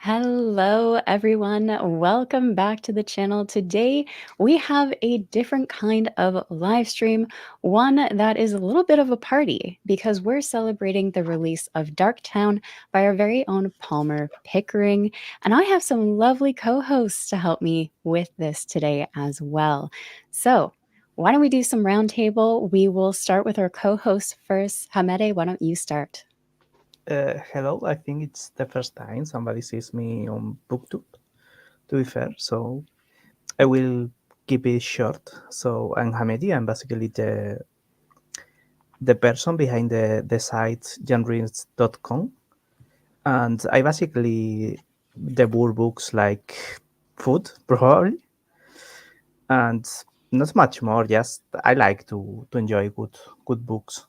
Hello, everyone. Welcome back to the channel. Today, we have a different kind of live stream, one that is a little bit of a party because we're celebrating the release of Darktown by our very own Palmer Pickering. And I have some lovely co hosts to help me with this today as well. So, why don't we do some roundtable? We will start with our co host first. Hamede, why don't you start? Hello, I think it's the first time somebody sees me on BookTube, to be fair, so I will keep it short. So I'm Hamedi, I'm basically the person behind the site genres.com, and I basically devour books like food, probably, and not much more, just I like to enjoy good books.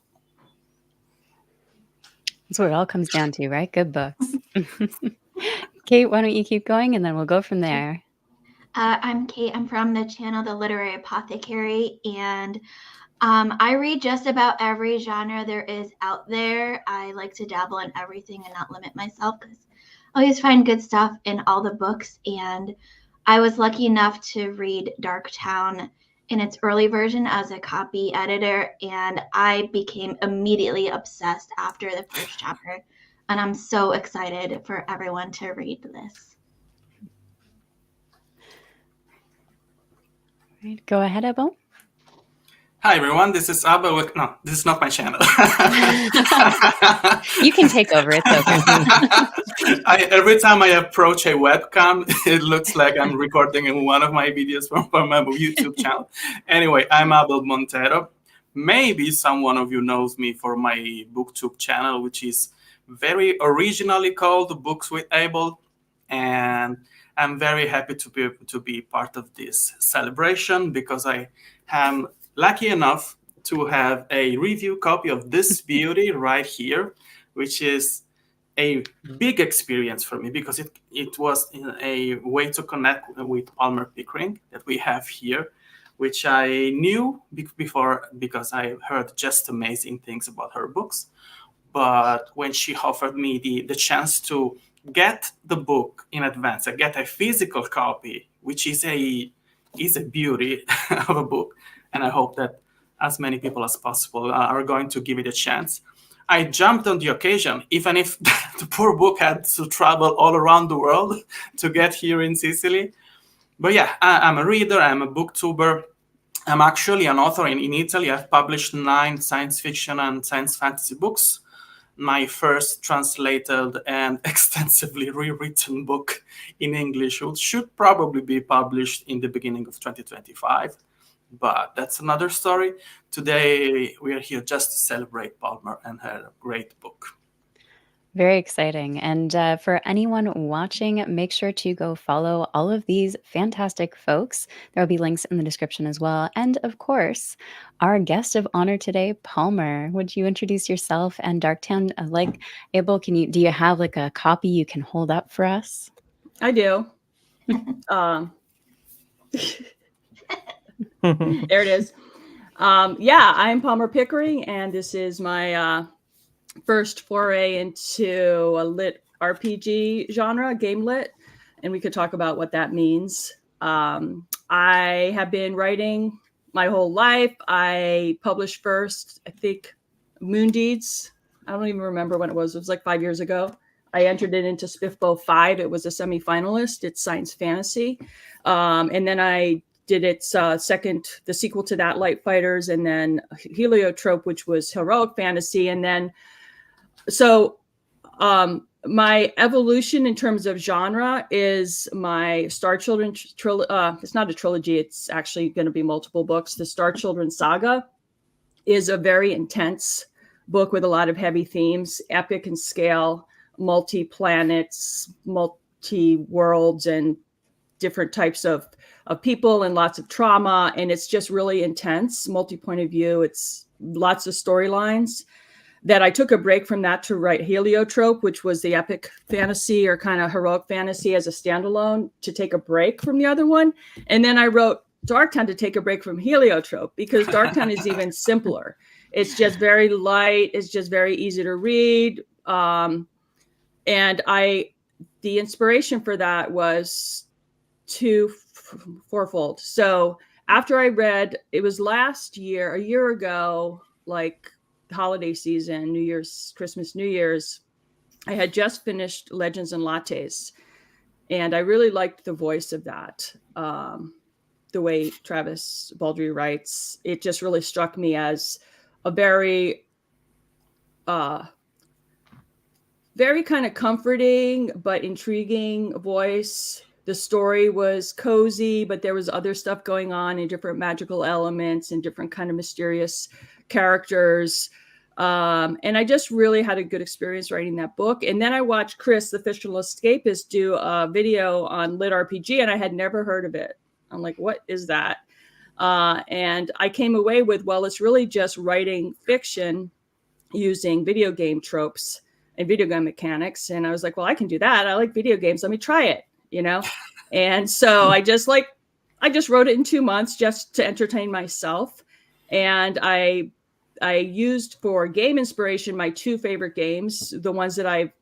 That's what it all comes down to, right? Good books. Kate, why don't you keep going and then we'll go from there. I'm Kate. I'm from the channel The Literary Apothecary, and I read just about every genre there is out there. I like to dabble in everything and not limit myself because I always find good stuff in all the books. And I was lucky enough to read Darktown in its early version as a copy editor, and I became immediately obsessed after the first chapter. And I'm so excited for everyone to read this. Right, go ahead, Ebo. Hi everyone, this is Abel. No, this is not my channel. You can take over, it's okay. Every time I approach a webcam, it looks like I'm recording in one of my videos from my YouTube channel. Anyway, I'm Abel Montero. Maybe someone of you knows me for my BookTube channel, which is very originally called Books with Abel. And I'm very happy to be part of this celebration because I am lucky enough to have a review copy of this beauty right here, which is a big experience for me because it was a way to connect with Palmer Pickering that we have here, which I knew before because I heard just amazing things about her books. But when she offered me the chance to get the book in advance, I get a physical copy, which is a beauty of a book. And I hope that as many people as possible are going to give it a chance. I jumped on the occasion, even if the poor book had to travel all around the world to get here in Sicily. But yeah, I'm a reader, I'm a booktuber. I'm actually an author in Italy. I've published 9 science fiction and science fantasy books. My first translated and extensively rewritten book in English should probably be published in the beginning of 2025. But that's another story. Today, we are here just to celebrate Palmer and her great book. Very exciting. And for anyone watching, make sure to go follow all of these fantastic folks. There will be links in the description as well. And of course, our guest of honor today, Palmer. Would you introduce yourself and Darktown? Like, Abel, do you have like a copy you can hold up for us? I do. There it is. Yeah, I'm Palmer Pickering, and this is my first foray into a lit RPG genre, game lit, and we could talk about what that means. I have been writing my whole life. I published first, I think, Moon Deeds. I don't even remember when it was. It was like 5 years ago. I entered it into Spiffbo 5. It was a semi-finalist. It's science fantasy. And then I did its the sequel to that, Light Fighters, and then Heliotrope, which was heroic fantasy. And then, so my evolution in terms of genre is my Star Children it's not a trilogy. It's actually going to be multiple books. The Star Children saga is a very intense book with a lot of heavy themes, epic in scale, multi-planets, multi-worlds, and different types of people and lots of trauma. And it's just really intense, multi-point of view. It's lots of storylines. That I took a break from that to write Heliotrope, which was the epic fantasy or kind of heroic fantasy as a standalone, to take a break from the other one. And then I wrote Darktown to take a break from Heliotrope because Darktown is even simpler. It's just very light. It's just very easy to read. And I the inspiration for that was fourfold. So after I read, it was last year, a year ago, like holiday season, New Year's, Christmas, New Year's, I had just finished Legends and Lattes, and I really liked the voice of that. The way Travis Baldree writes, it just really struck me as a very kind of comforting but intriguing voice. The story was cozy, but there was other stuff going on and different magical elements and different kind of mysterious characters. And I just really had a good experience writing that book. And then I watched Chris, the fictional escapist, do a video on Lit RPG, and I had never heard of it. I'm like, what is that? And I came away with, well, it's really just writing fiction using video game tropes and video game mechanics. And I was like, well, I can do that. I like video games. Let me try it, you know? And so I just wrote it in 2 months just to entertain myself. And I used for game inspiration my two favorite games, the ones that I've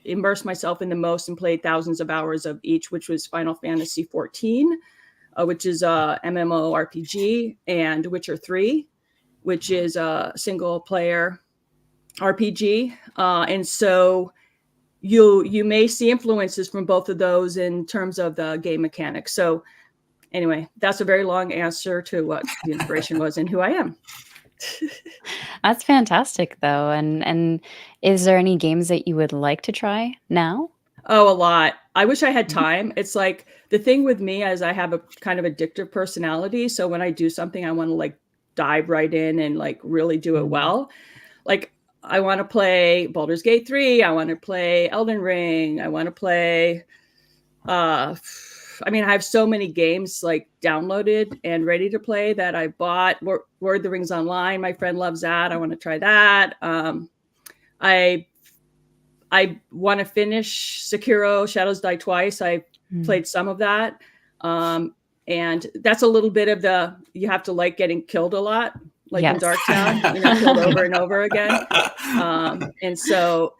immersed myself in the most and played thousands of hours of each, which was Final Fantasy XIV, which is a MMORPG, and Witcher 3, which is a single player RPG. And so you may see influences from both of those in terms of the game mechanics. So anyway, that's a very long answer to what the inspiration was and who I am. That's fantastic, though. And is there any games that you would like to try now? Oh, a lot. I wish I had time. It's like the thing with me is I have a kind of addictive personality. So when I do something, I want to like dive right in and like really do it well. Like I want to play Baldur's Gate 3. I want to play Elden Ring. I want to play, I have so many games like downloaded and ready to play that I bought. Lord of the Rings Online. My friend loves that. I want to try that. I want to finish Sekiro Shadows Die Twice. I played some of that. And that's a little bit of you have to like getting killed a lot, like in Darktown, killed over and over again. And so,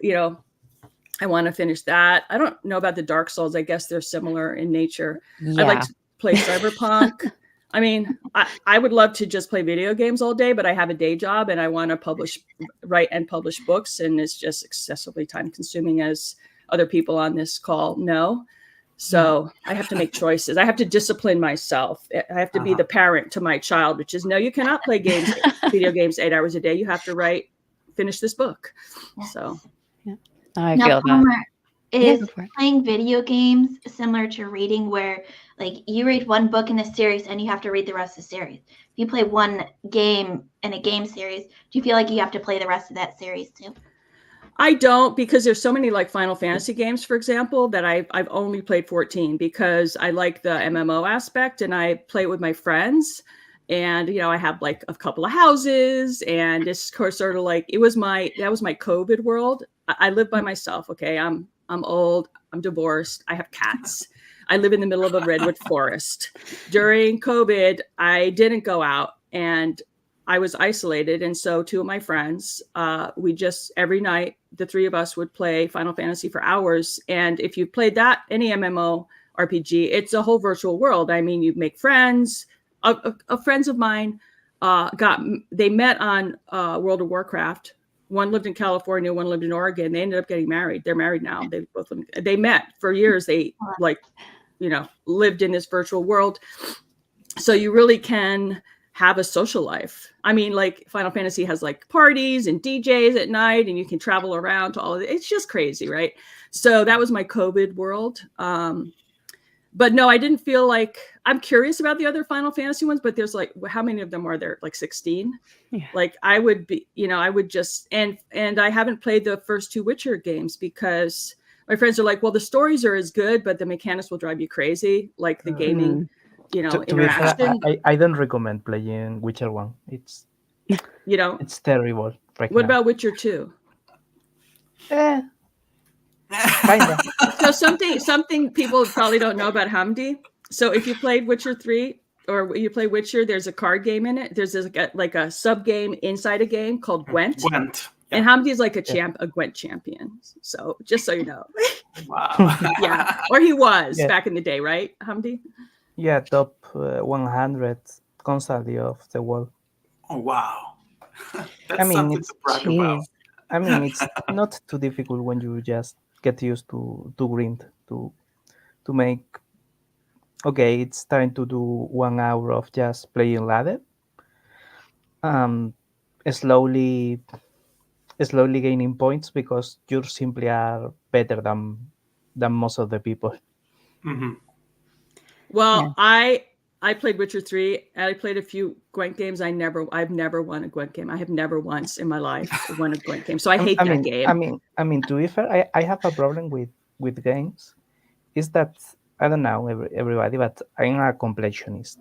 I want to finish that. I don't know about the Dark Souls. I guess they're similar in nature. Yeah. I'd like to play Cyberpunk. I would love to just play video games all day, but I have a day job and I want to write and publish books. And it's just excessively time consuming, as other people on this call know. So I have to make choices. I have to discipline myself. I have to be the parent to my child, which is, no, you cannot play video games 8 hours a day. You have to finish this book. So I feel Palmer, that. Is playing video games similar to reading, where like you read one book in a series and you have to read the rest of the series? If you play one game in a game series, do you feel like you have to play the rest of that series too? I don't, because there's so many like Final Fantasy games, for example, that I've only played 14 because I like the MMO aspect and I play it with my friends. And, I have like a couple of houses, and it's sort of like, that was my COVID world. I live by myself. Okay. I'm old. I'm divorced. I have cats. I live in the middle of a redwood forest. During COVID, I didn't go out and I was isolated. And so two of my friends, we just every night, the three of us would play Final Fantasy for hours. And if you played any MMO RPG, it's a whole virtual world. I mean, you make friends. Friends of mine they met on World of Warcraft. One lived in California, one lived in Oregon. They ended up getting married. They're married now. They met for years. They lived in this virtual world. So you really can have a social life. I mean, like Final Fantasy has like parties and DJs at night, and you can travel around to all of it. It's just crazy, right? So that was my COVID world. But no, I didn't feel like, I'm curious about the other Final Fantasy ones, but there's like, how many of them are there? Like 16? Yeah. Like I would be, I would just, and I haven't played the first two Witcher games because my friends are like, well, the stories are as good, but the mechanics will drive you crazy. Like the gaming, interaction. I don't recommend playing Witcher 1. It's, it's terrible. What about Witcher 2? Kinda. So something people probably don't know about Hamdi. So if you played Witcher 3 or you play Witcher, there's a card game in it. There's like a sub game inside a game called Gwent. Gwent. And Hamdi is like a Gwent champion. So just so you know. Wow. Yeah. Or he was Yeah. back in the day, right, Hamdi? Yeah, top 100 constantly of the world. Oh, wow. That's I mean, something it's to brag about. Jeez. I mean, it's not too difficult when you just get used to grind to make. Okay, it's time to do 1 hour of just playing ladder. Um, slowly, slowly gaining points because you simply are better than most of the people. Hmm. Well, I played Witcher 3 and I played a few Gwent games. I've never won a Gwent game. I have never once in my life won a Gwent game. So I hate that game. I mean, to be fair, I have a problem with games. Is that I don't know everybody, but I'm a completionist.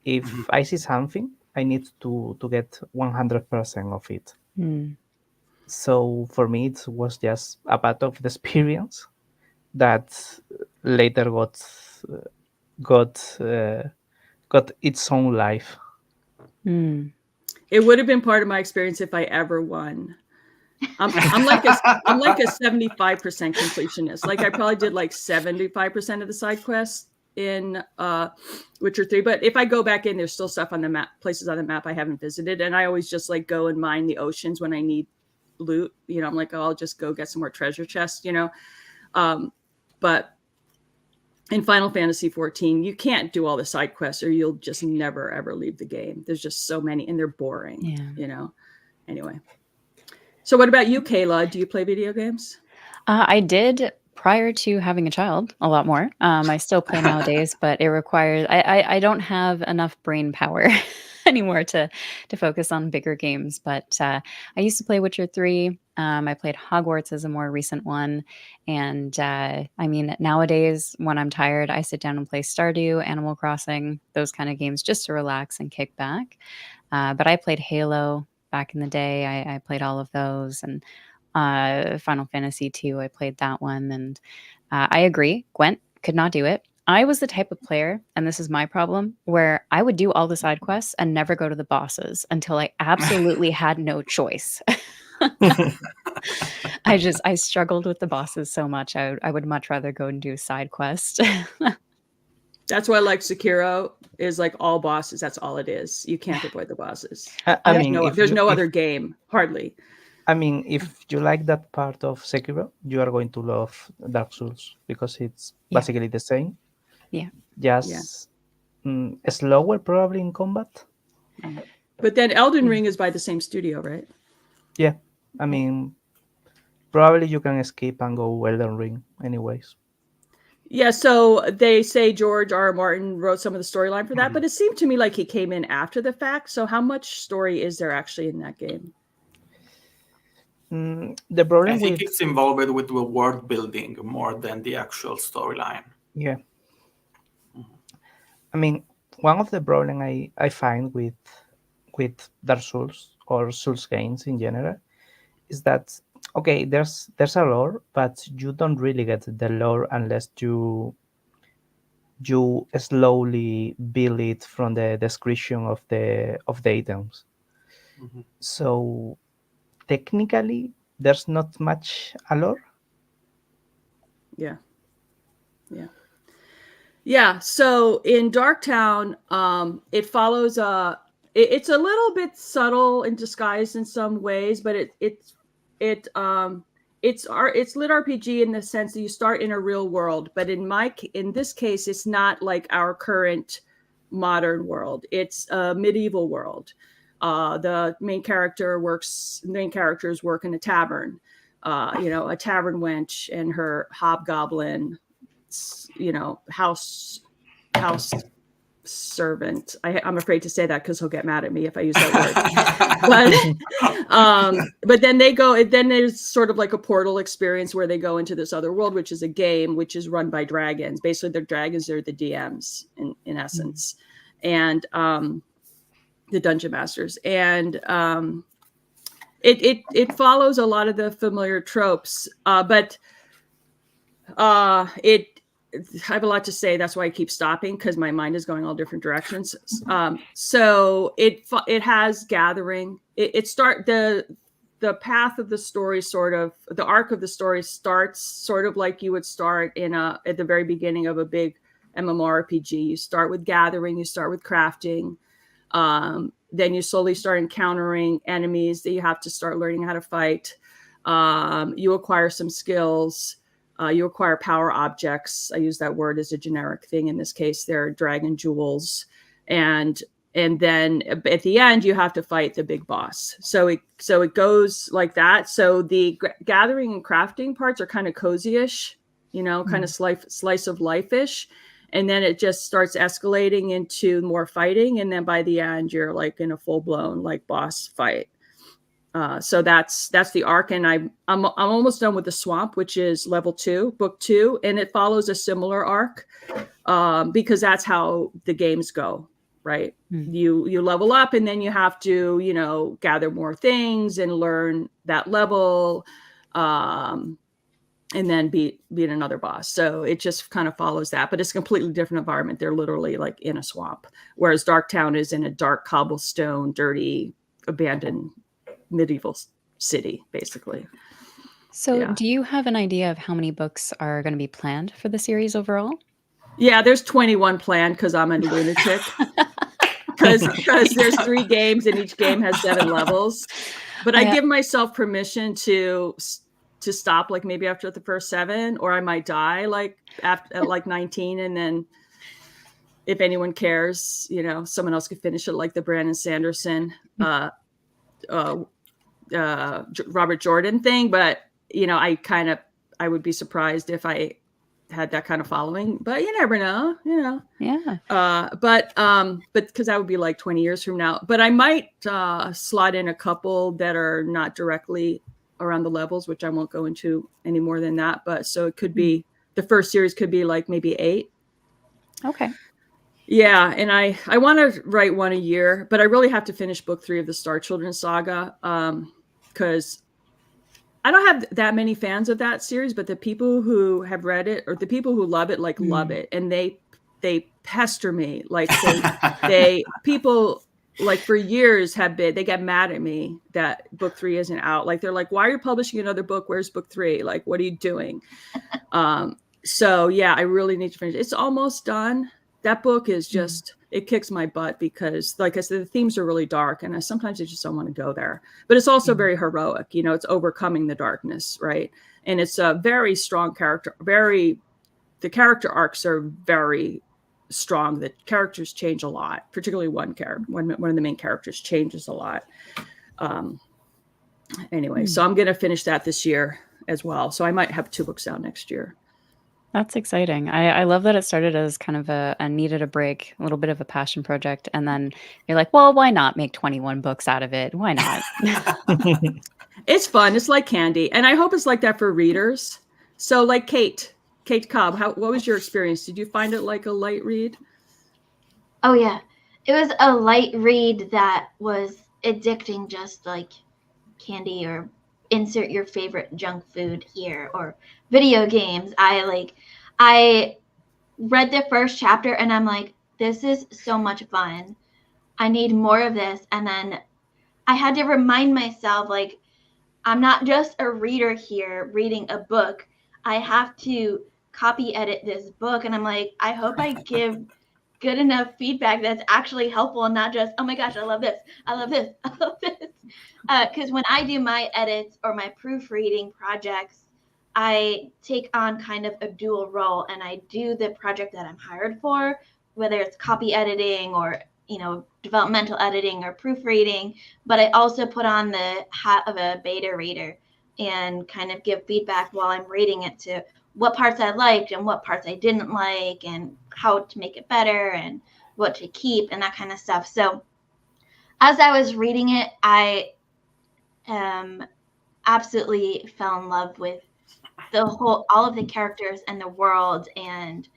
If I see something, I need to get 100% of it. Hmm. So for me, it was just a part of the experience that later got uh, got its own life. Hmm. It would have been part of my experience if I ever won. I'm like a 75% completionist. Like I probably did like 75% of the side quests in Witcher 3. But if I go back in, there's still stuff on the map, places on the map I haven't visited. And I always just like go and mine the oceans when I need loot. You know, I'm like, oh, I'll just go get some more treasure chests, you know. But in Final Fantasy 14, you can't do all the side quests or you'll just never ever leave the game. There's just so many and they're boring, you know. Anyway. So what about you, Kayla? Do you play video games? I did prior to having a child a lot more. I still play nowadays, but it requires I don't have enough brain power anymore to focus on bigger games. But I used to play Witcher 3. I played Hogwarts as a more recent one. And I mean, nowadays when I'm tired, I sit down and play Stardew, Animal Crossing, those kind of games just to relax and kick back. But I played Halo back in the day. I played all of those, and Final Fantasy 2, I played that one, and I agree, Gwent could not do it. I was the type of player, and this is my problem, where I would do all the side quests and never go to the bosses until I absolutely had no choice. I struggled with the bosses so much. I would much rather go and do a side quest. That's why I like Sekiro is like all bosses. That's all it is. You can't avoid the bosses. I mean, there's no other game, hardly. I mean, if you like that part of Sekiro, you are going to love Dark Souls because it's basically the same. Yeah. Just slower probably in combat. But then Elden Ring is by the same studio, right? Yeah. I mean, probably you can escape and go Elden Ring anyways. Yeah, so they say George R. R. Martin wrote some of the storyline for that, but it seemed to me like he came in after the fact. So how much story is there actually in that game? The problem I think it's involved with the world building more than the actual storyline. Yeah. I mean, one of the problem I find with Dark Souls or Souls games in general is that okay, there's a lore, but you don't really get the lore unless you slowly build it from the description of the items. Mhm. So technically, there's not much a lore. Yeah. So in Darktown, it follows it's a little bit subtle and disguised in some ways, but it's lit RPG in the sense that you start in a real world, but in this case, it's not like our current modern world. It's a medieval world. The main characters work in a tavern. A tavern wench and her hobgoblin, house servant. I'm afraid to say that because he'll get mad at me if I use that word. But then there's sort of like a portal experience where they go into this other world, which is a game which is run by dragons. Basically, the dragons are the DMs in essence, and the dungeon masters. And it follows a lot of the familiar tropes, but I have a lot to say. That's why I keep stopping, because my mind is going all different directions. So it has gathering. The the path of the story, sort of the arc of the story, starts sort of like you would start at the very beginning of a big MMORPG. You start with gathering, you start with crafting, then you slowly start encountering enemies that you have to start learning how to fight. You acquire some skills. You acquire power objects. I use that word as a generic thing. In this case, they're dragon jewels. And then at the end, you have to fight the big boss. So it goes like that. So the gathering and crafting parts are kind of cozy-ish, kind of slice of life-ish. And then it just starts escalating into more fighting. And then by the end, you're like in a full-blown like boss fight. So that's the arc, and I'm almost done with the swamp, which is level 2, book 2, and it follows a similar arc because that's how the games go, right? You level up, and then you have to gather more things and learn that level, and then beat another boss. So it just kind of follows that, but it's a completely different environment. They're literally like in a swamp, whereas Darktown is in a dark cobblestone, dirty, abandoned medieval city, basically. So do you have an idea of how many books are going to be planned for the series overall? Yeah, there's 21 planned because I'm a lunatic. Because there's 3 games and each game has 7 levels. But I give myself permission to stop like maybe after the first 7, or I might die like at like 19, and then if anyone cares, someone else could finish it, like the Brandon Sanderson Robert Jordan thing. But I would be surprised if I had that kind of following, but you never know, but because that would be like 20 years from now. But I might slot in a couple that are not directly around the levels, which I won't go into any more than that. But so it could be, the first series could be like maybe 8. Okay. Yeah, and I want to write 1 a year, but I really have to finish book 3 of the Star Children saga, because I don't have that many fans of that series, but the people who have read it, or the people who love it, like love it, and they pester me, like people like for years they get mad at me that book 3 isn't out. Like they're like, "Why are you publishing another book? Where's book 3? Like, what are you doing?" So yeah, I really need to finish. It's almost done. That book is just, it kicks my butt because, like I said, the themes are really dark, and sometimes I just don't want to go there. But it's also very heroic. It's overcoming the darkness, right? And it's a very strong character. The character arcs are very strong. The characters change a lot, particularly one of the main characters changes a lot. Anyway, so I'm going to finish that this year as well. So I might have 2 books out next year. That's exciting. I love that it started as kind of a needed a break, a little bit of a passion project. And then you're like, well, why not make 21 books out of it? Why not? It's fun. It's like candy. And I hope it's like that for readers. So like Kate Cobb, what was your experience? Did you find it like a light read? Oh, yeah. It was a light read that was addicting, just like candy, or insert your favorite junk food here, or video games. I read the first chapter and I'm like, this is so much fun. I need more of this. And then I had to remind myself, like, I'm not just a reader here reading a book. I have to copy edit this book. And I'm like, I hope I give good enough feedback that's actually helpful, and not just, oh my gosh, I love this, I love this, I love this. Because when I do my edits or my proofreading projects, I take on kind of a dual role, and I do the project that I'm hired for, whether it's copy editing or developmental editing or proofreading, but I also put on the hat of a beta reader and kind of give feedback while I'm reading it to what parts I liked and what parts I didn't like, and how to make it better and what to keep and that kind of stuff. So as I was reading it, I absolutely fell in love with all of the characters and the world. And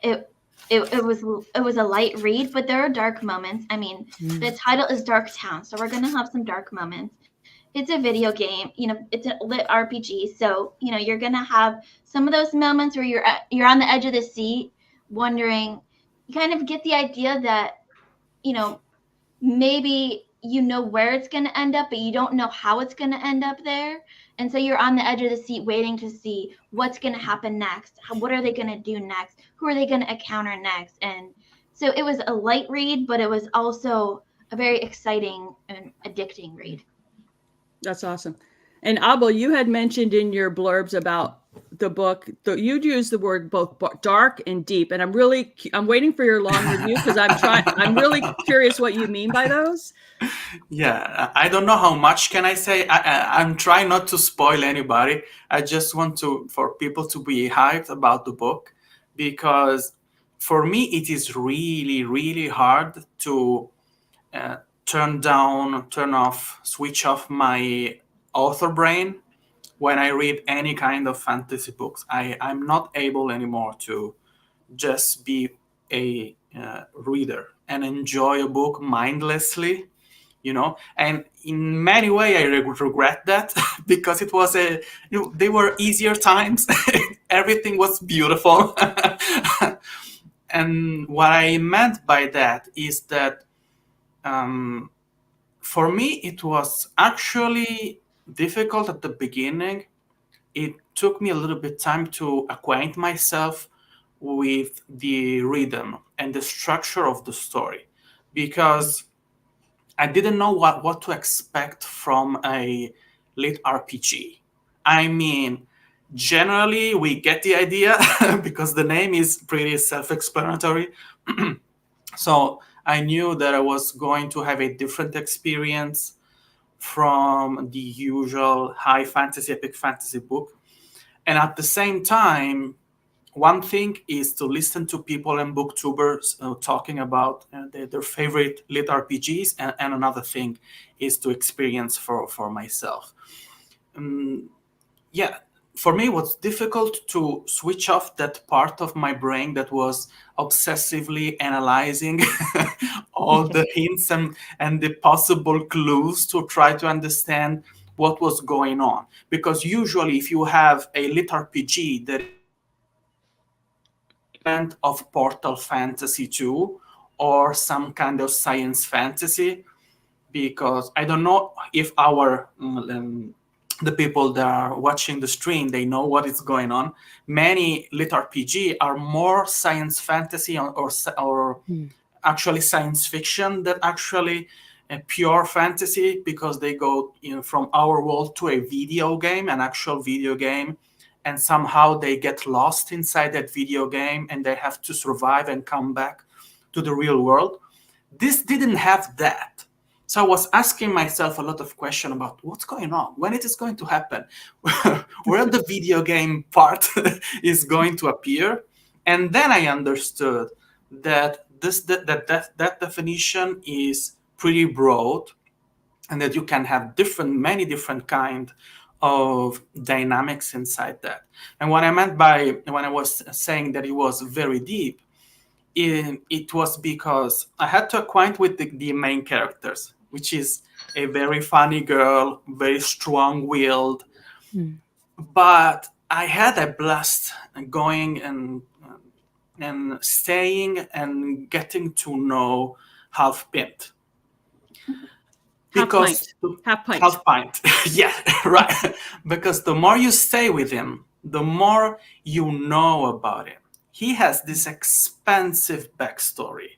it was a light read, but there are dark moments. I mean, the title is Darktown, so we're going to have some dark moments. It's a video game, it's a lit RPG. So, you're going to have some of those moments where you're on the edge of the seat wondering, you kind of get the idea that, maybe you know where it's going to end up, but you don't know how it's going to end up there. And so you're on the edge of the seat waiting to see what's going to happen next. What are they going to do next? Who are they going to encounter next? And so it was a light read, but it was also a very exciting and addicting read. That's awesome. And Abel, you had mentioned in your blurbs about the book, you'd use the word both dark and deep. And I'm waiting for your long review because I'm really curious what you mean by those. Yeah, I don't know how much can I say. I'm trying not to spoil anybody. I just want for people to be hyped about the book, because for me it is really, really hard to turn off, switch off my author brain when I read any kind of fantasy books. I'm not able anymore to just be a reader and enjoy a book mindlessly, and in many ways I regret that because it was they were easier times. Everything was beautiful. And what I meant by that is that for me it was actually difficult at the beginning. It took me a little bit time to acquaint myself with the rhythm and the structure of the story, because I didn't know what to expect from a lit RPG. I mean, generally we get the idea because the name is pretty self-explanatory. So I knew that I was going to have a different experience from the usual high fantasy, epic fantasy book. And at the same time, one thing is to listen to people and booktubers talking about their favorite lit RPGs, and another thing is to experience for myself. Yeah, for me, it was difficult to switch off that part of my brain that was obsessively analyzing all the hints and the possible clues to try to understand what was going on. Because usually, if you have a lit RPG that of Portal Fantasy 2 or some kind of science fantasy, because I don't know if the people that are watching the stream, they know what is going on. Many lit RPG are more science fantasy or actually science fiction than actually pure fantasy, because they go from our world to a video game, an actual video game, and somehow they get lost inside that video game and they have to survive and come back to the real world. This didn't have that. So I was asking myself a lot of questions about what's going on, when it is going to happen, where the video game part is going to appear. And then I understood that that definition is pretty broad, and that you can have many different kind of dynamics inside that. And what I meant by when I was saying that it was very deep, it was because I had to acquaint with the main characters, which is a very funny girl, very strong-willed. But I had a blast going and staying and getting to know Half Pint. Because half pint. Half pint. Yeah, right. Because the more you stay with him, the more you know about him. He has this expansive backstory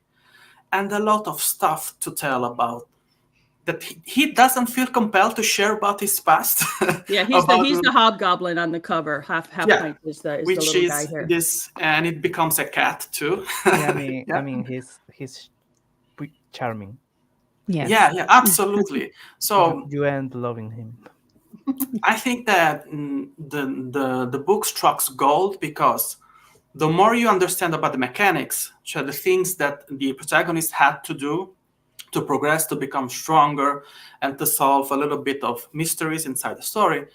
and a lot of stuff to tell about that he doesn't feel compelled to share about his past. Yeah, he's the hobgoblin on the cover. Half pint is the little guy here. This, and it becomes a cat too. Yeah, I mean, he's charming. Yes. Yeah, absolutely. So you end loving him. I think that the book strikes gold because the more you understand about the mechanics, so the things that the protagonist had to do to progress, to become stronger, and to solve a little bit of mysteries inside the story,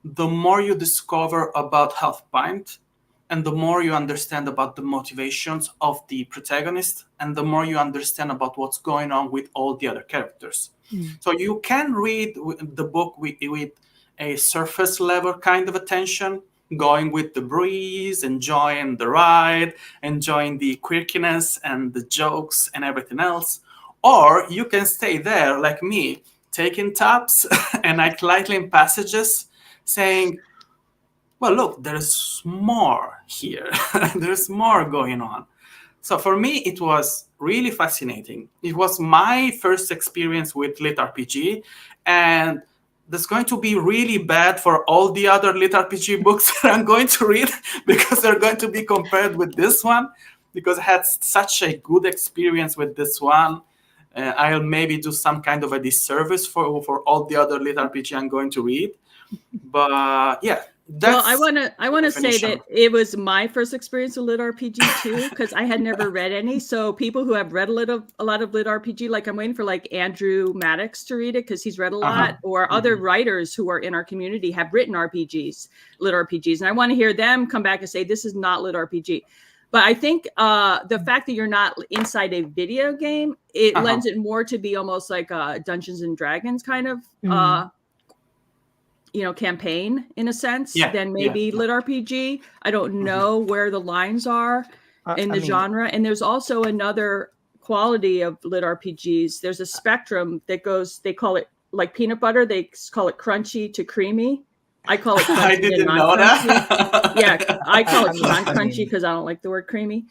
the more you discover about Half Pint, and the more you understand about the motivations of the protagonist, and the more you understand about what's going on with all the other characters. So you can read the book with a surface level kind of attention, going with the breeze, enjoying the ride, enjoying the quirkiness and the jokes and everything else. Or you can stay there like me, taking tabs and highlighting passages, saying, well, look, there's more here. There's more going on. So for me, it was really fascinating. It was my first experience with lit RPG, and that's going to be really bad for all the other lit RPG books that I'm going to read because they're going to be compared with this one. Because I had such a good experience with this one, I'll maybe do some kind of a disservice for all the other lit RPG I'm going to read. But yeah, Well, that's I want to say definition. that it was my first experience with lit RPG too, because I had never read any. So people who have read a lot of lit RPG, like I'm waiting for like Andrew Maddox to read it because he's read a lot, or other writers who are in our community have written lit RPGs, and I want to hear them come back and say this is not lit RPG. But I think the fact that you're not inside a video game, it lends it more to be almost like a Dungeons and Dragons kind of campaign in a sense than maybe lit RPG. I don't know where the lines are in the genre. And there's also another quality of lit RPGs. There's a spectrum that goes, they call it like peanut butter. They call it crunchy to creamy. I call it crunchy I didn't and know non-crunchy. that. Yeah, I call it non-crunchy because I don't like the word creamy.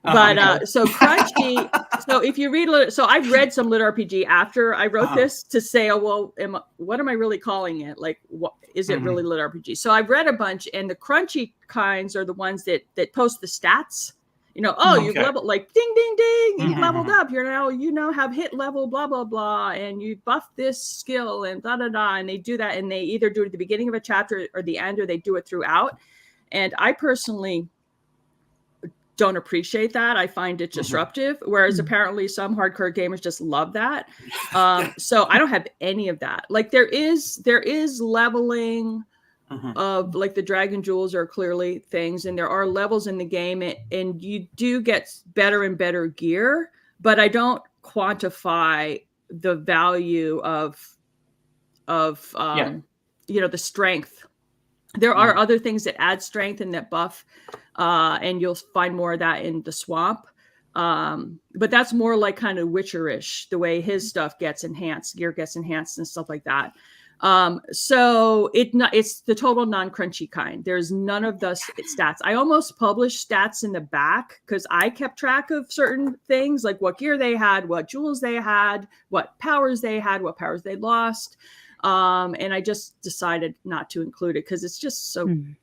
But so crunchy. So if you read, so I've read some lit RPG after I wrote this to say, oh well, what am I really calling it? Like, what is it really lit RPG? So I've read a bunch, and the crunchy kinds are the ones that post the stats. You've leveled, like ding ding ding, you've leveled up. You now have hit level, blah blah blah, and you buffed this skill and da da da. And they do that, and they either do it at the beginning of a chapter or the end, or they do it throughout. And I personally don't appreciate that. I find it disruptive, whereas apparently some hardcore gamers just love that. So I don't have any of that. Like there is leveling of like the dragon jewels are clearly things, and there are levels in the game, and you do get better and better gear, but I don't quantify the value of the strength. There are other things that add strength and that buff, and you'll find more of that in the swamp. But that's more like kind of Witcher-ish, the way his stuff gets enhanced, gear gets enhanced and stuff like that. So it's the total non-crunchy kind. There's none of the stats. I almost published stats in the back because I kept track of certain things, like what gear they had, what jewels they had, what powers they had, what powers they lost. And I just decided not to include it because it's just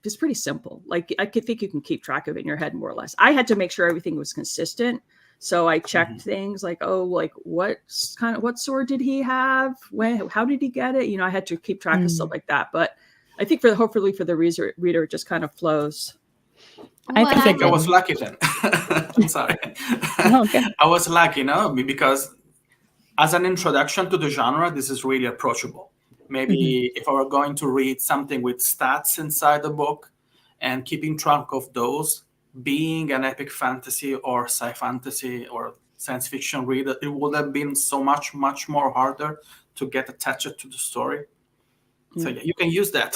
it's pretty simple. Like I think you can keep track of it in your head more or less. I had to make sure everything was consistent. So I checked things like, what sword did he have? How did he get it? I had to keep track of stuff like that. But I think hopefully for the reader, it just kind of flows. I think I was lucky then. I'm sorry. Okay. I was lucky, because as an introduction to the genre, this is really approachable. Maybe if I were going to read something with stats inside the book and keeping track of those, being an epic fantasy or sci fantasy or science fiction reader, it would have been so much more harder to get attached to the story. So yeah, you can use that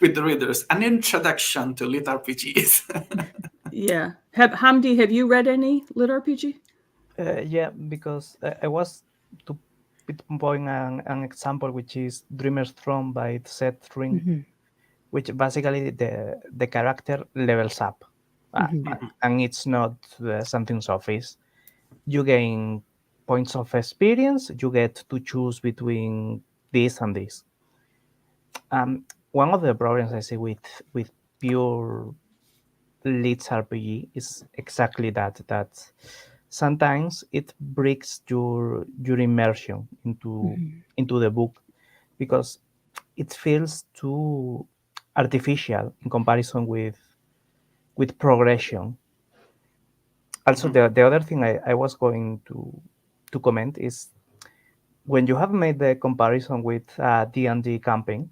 with the readers. An introduction to lit RPGs. Yeah. Hamdi, have you read any lit RPG? Yeah, because I was to pinpoint an example, which is Dreamer's Throne by Seth Ring, which basically the character levels up. And it's not something surface. You gain points of experience. You get to choose between this and this. One of the problems I see with pure lit RPG is exactly that sometimes it breaks your immersion into the book because it feels too artificial in comparison with progression. Also, the other thing I was going to comment is when you have made the comparison with D&D campaign,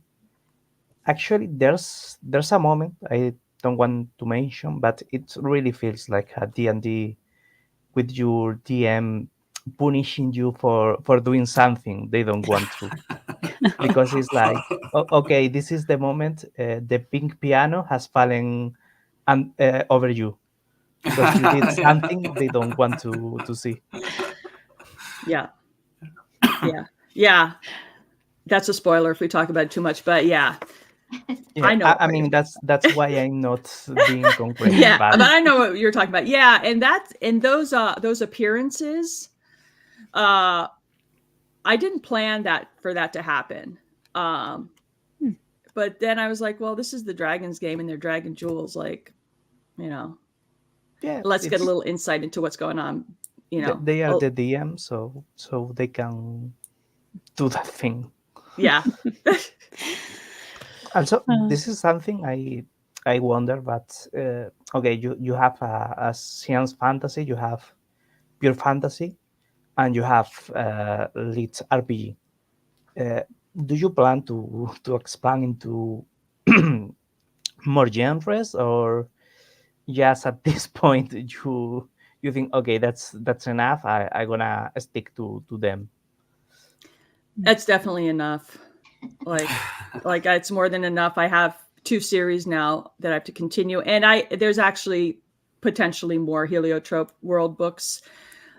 actually there's a moment I don't want to mention, but it really feels like a D&D with your DM punishing you for doing something they don't want to. Because it's like, okay, this is the moment the pink piano has fallen over you because you did something they don't want to see. Yeah. Yeah. That's a spoiler if we talk about it too much, but yeah. Yeah, I know. I mean that's why I'm not being concrete. Yeah, but but I know what you're talking about. Yeah, and those appearances, I didn't plan for that to happen. But then I was like, well, this is the Dragons game and they're dragon jewels, like, yeah, let's get a it's little insight into what's going on, they are the DM, so they can do that thing. Yeah. Also, this is something I wonder, but okay, you have a science fantasy, you have pure fantasy, and you have lit RPG. Do you plan to expand into more genres, or just at this point you think, okay, that's enough, I gonna stick to them? That's definitely enough. Like it's more than enough. I have 2 series now that I have to continue, and there's actually potentially more Heliotrope world books,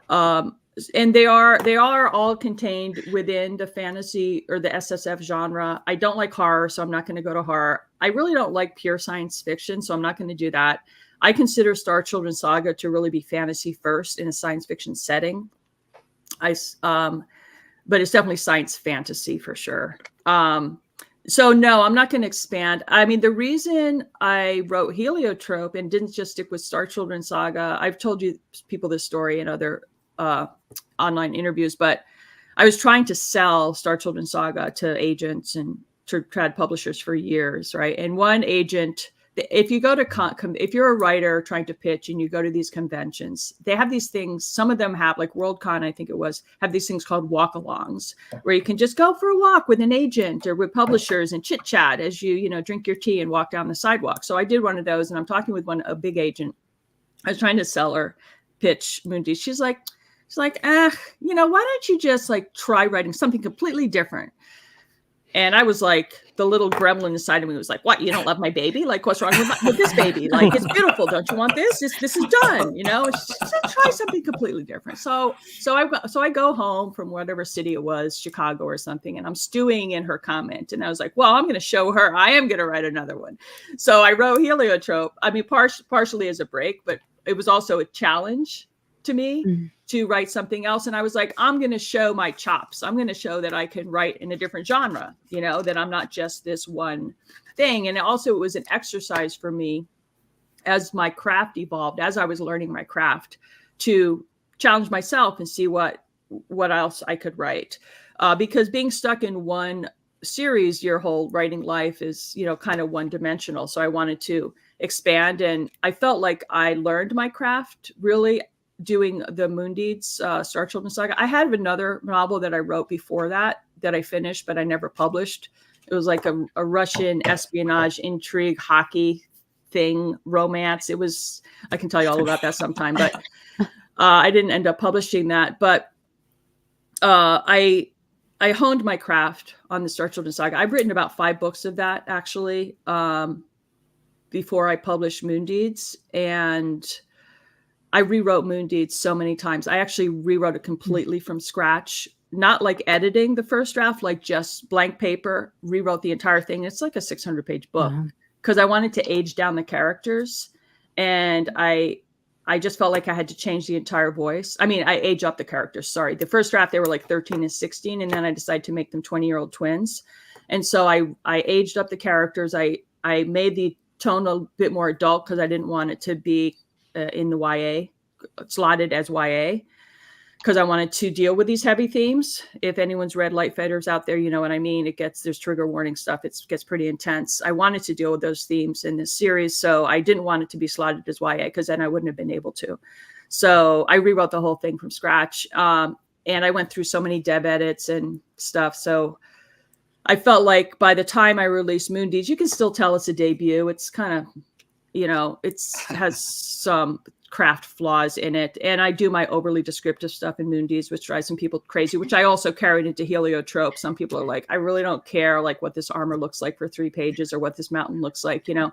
and they are all contained within the fantasy or the SSF genre. I don't like horror, so I'm not going to go to horror. I really don't like pure science fiction, so I'm not going to do that. I consider Star Children Saga to really be fantasy first in a science fiction setting. But it's definitely science fantasy for sure. So no, I'm not going to expand. I mean, the reason I wrote Heliotrope and didn't just stick with Star Children Saga, I've told you people this story in other online interviews, but I was trying to sell Star Children Saga to agents and to trad publishers for years, right? And one agent, if you go to if you're a writer trying to pitch and you go to these conventions, they have these things. Some of them have, like Worldcon, I think it was, have these things called walk-alongs, where you can just go for a walk with an agent or with publishers and chit chat as you drink your tea and walk down the sidewalk. So I did one of those, and I'm talking with a big agent. I was trying to sell her pitch Mundi. She's like, why don't you just like try writing something completely different? And I was like, the little gremlin inside of me was like, what, you don't love my baby? Like, what's wrong with this baby? Like, it's beautiful. Don't you want this? This is done. Just try something completely different. So I go home from whatever city it was, Chicago or something, and I'm stewing in her comment. And I was like, well, I'm going to show her I am going to write another one. So I wrote Heliotrope. I mean, partially as a break, but it was also a challenge to me to write something else. And I was like, I'm going to show my chops. I'm going to show that I can write in a different genre, that I'm not just this one thing. And also it was an exercise for me as my craft evolved, as I was learning my craft, to challenge myself and see what else I could write. Because being stuck in one series your whole writing life is, kind of one dimensional. So I wanted to expand, and I felt like I learned my craft really doing the Moondeeds Star Children Saga. I had another novel that I wrote before that I finished, but I never published. It was like a Russian espionage, intrigue, hockey thing, romance. It was, I can tell you all about that sometime, but I didn't end up publishing that. But I honed my craft on the Star Children Saga. I've written about 5 books of that, actually, before I published Moondeeds. And I rewrote Moondeeds so many times. I actually rewrote it completely from scratch, not like editing the first draft, like just blank paper, rewrote the entire thing. It's like a 600-page book because I wanted to age down the characters. And I just felt like I had to change the entire voice. I mean, I age up the characters. Sorry. The first draft, they were like 13 and 16. And then I decided to make them 20-year-old twins. And so I aged up the characters. I made the tone a bit more adult because I didn't want it to be in the YA, slotted as YA, because I wanted to deal with these heavy themes. If anyone's read Light Fighters out there, you know what I mean. There's trigger warning stuff. It gets pretty intense. I wanted to deal with those themes in this series, so I didn't want it to be slotted as YA because then I wouldn't have been able to. So I rewrote the whole thing from scratch, and I went through so many dev edits and stuff. So I felt like by the time I released Moondeeds, you can still tell it's a debut. It's kind of, it has some craft flaws in it. And I do my overly descriptive stuff in Moondeeds, which drives some people crazy, which I also carried into Heliotrope. Some people are like, I really don't care like what this armor looks like for 3 pages or what this mountain looks like, And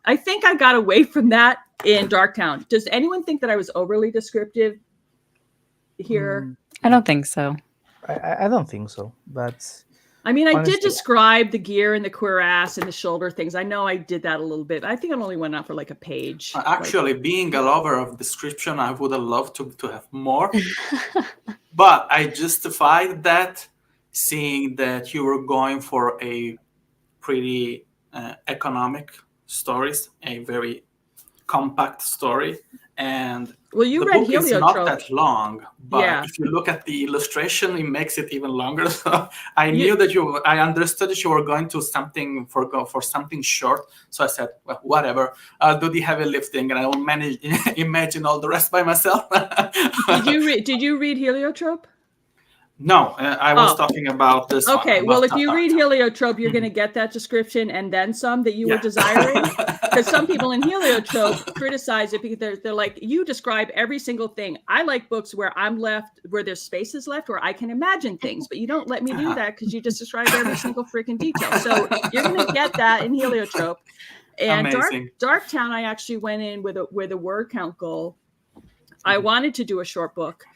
I think I got away from that in Darktown. Does anyone think that I was overly descriptive here? I don't think so. I don't think so, but I mean, I did honestly, describe the gear and the cuirass and the shoulder things. I know I did that a little bit. I think it only went on for like a page. Actually, being a lover of description, I would have loved to have more. But I justified that, seeing that you were going for a pretty economic stories, a very compact story, and Well, you the read book is not Heliotrope. that long. But Yeah. if you look at the illustration, it makes it even longer. So I You- knew that I understood that you were going to something for something short. So I said, well, whatever. I'll do the heavy lifting, and I will manage imagine all the rest by myself. Did you read Heliotrope? No, I was Oh. talking about this one. Okay, well, about if you Dark read Tower. Heliotrope, you're going to get that description and then some that you were Yeah. desiring. Because some people in Heliotrope criticize it because they're like, you describe every single thing. I like books where I'm left, where there's spaces left, where I can imagine things, but you don't let me do that because you just describe every single freaking detail. So you're going to get that in Heliotrope. And Amazing. Darktown, I actually went in with a word count goal. I wanted to do a short book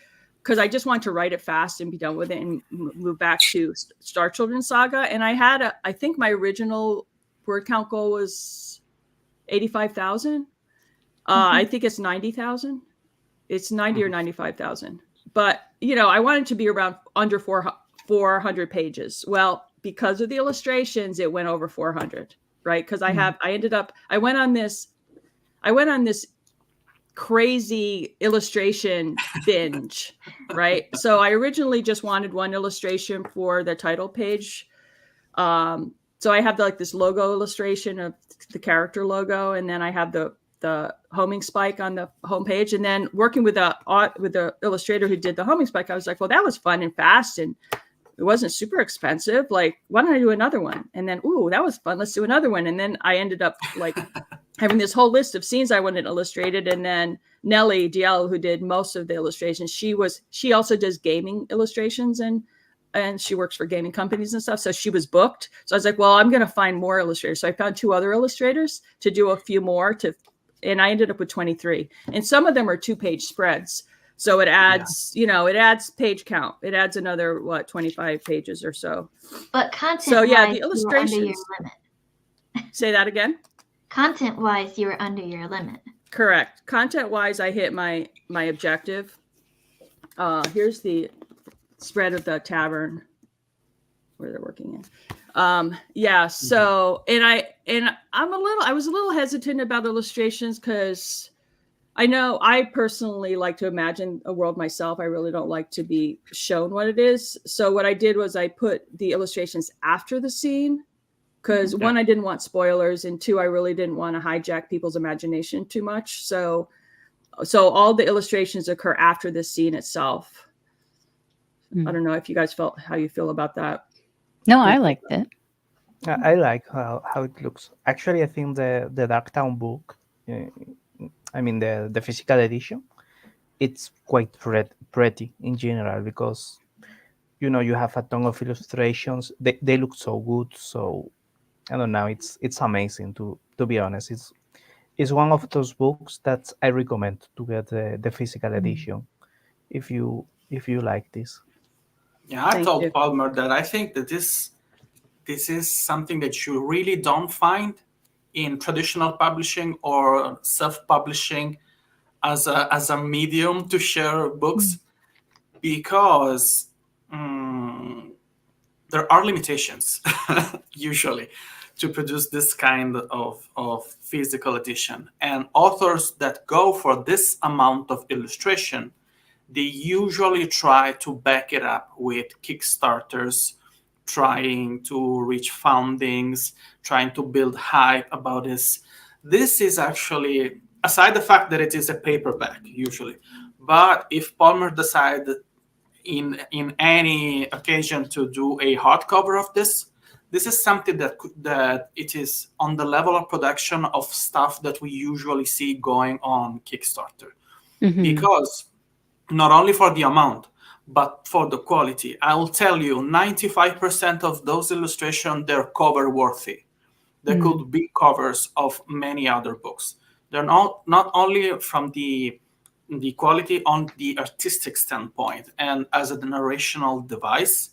because I just wanted to write it fast and be done with it and move back to Star Children Saga. And I think my original word count goal was 85,000. I think it's 90,000. It's 90 or 95,000. But, I wanted to be around under 400 pages. Well, because of the illustrations, it went over 400, right? Because I went on this crazy illustration binge, right? So I originally just wanted one illustration for the title page. So I have this logo illustration of the character logo, and then I have the homing spike on the homepage. And then working with the illustrator who did the homing spike, I was like, well, that was fun and fast, and it wasn't super expensive. Like, why don't I do another one? And then, ooh, that was fun. Let's do another one. And then I ended up having this whole list of scenes I wanted illustrated. And then Nellie DL, who did most of the illustrations, she also does gaming illustrations and she works for gaming companies and stuff. So she was booked. So I was like, well, I'm going to find more illustrators. So I found 2 other illustrators to do a few more and I ended up with 23. And some of them are 2-page spreads. So it adds, it adds page count. It adds another 25 pages or so. But content. So yeah, the illustrations. You were under your limit. Say that again. Content wise, you were under your limit. Correct. Content wise, I hit my objective. Here's the spread of the tavern where they're working in. Yeah. So I was a little hesitant about illustrations because I know I personally like to imagine a world myself. I really don't like to be shown what it is. So what I did was I put the illustrations after the scene because 1, I didn't want spoilers, and 2, I really didn't want to hijack people's imagination too much. So all the illustrations occur after the scene itself. I don't know if you guys felt how you feel about that. No, I liked it. I like how it looks. Actually, I think the Darktown book, I mean the physical edition, it's quite pretty in general because you have a ton of illustrations. They look so good. So I don't know. It's amazing to be honest. It's one of those books that I recommend to get the physical edition if you like this. Yeah, I told Palmer that I think that this is something that you really don't find in traditional publishing or self-publishing as a medium to share books, because there are limitations usually to produce this kind of physical edition. And authors that go for this amount of illustration, they usually try to back it up with Kickstarters, trying to reach fundings, trying to build hype about this. This is actually, aside the fact that it is a paperback usually, but if Palmer decided in any occasion to do a hardcover of this is something that it is on the level of production of stuff that we usually see going on Kickstarter. Because not only for the amount, but for the quality. I will tell you, 95% of those illustrations, they're cover worthy. They could be covers of many other books. They're not only from the the quality on the artistic standpoint and as a narrational device,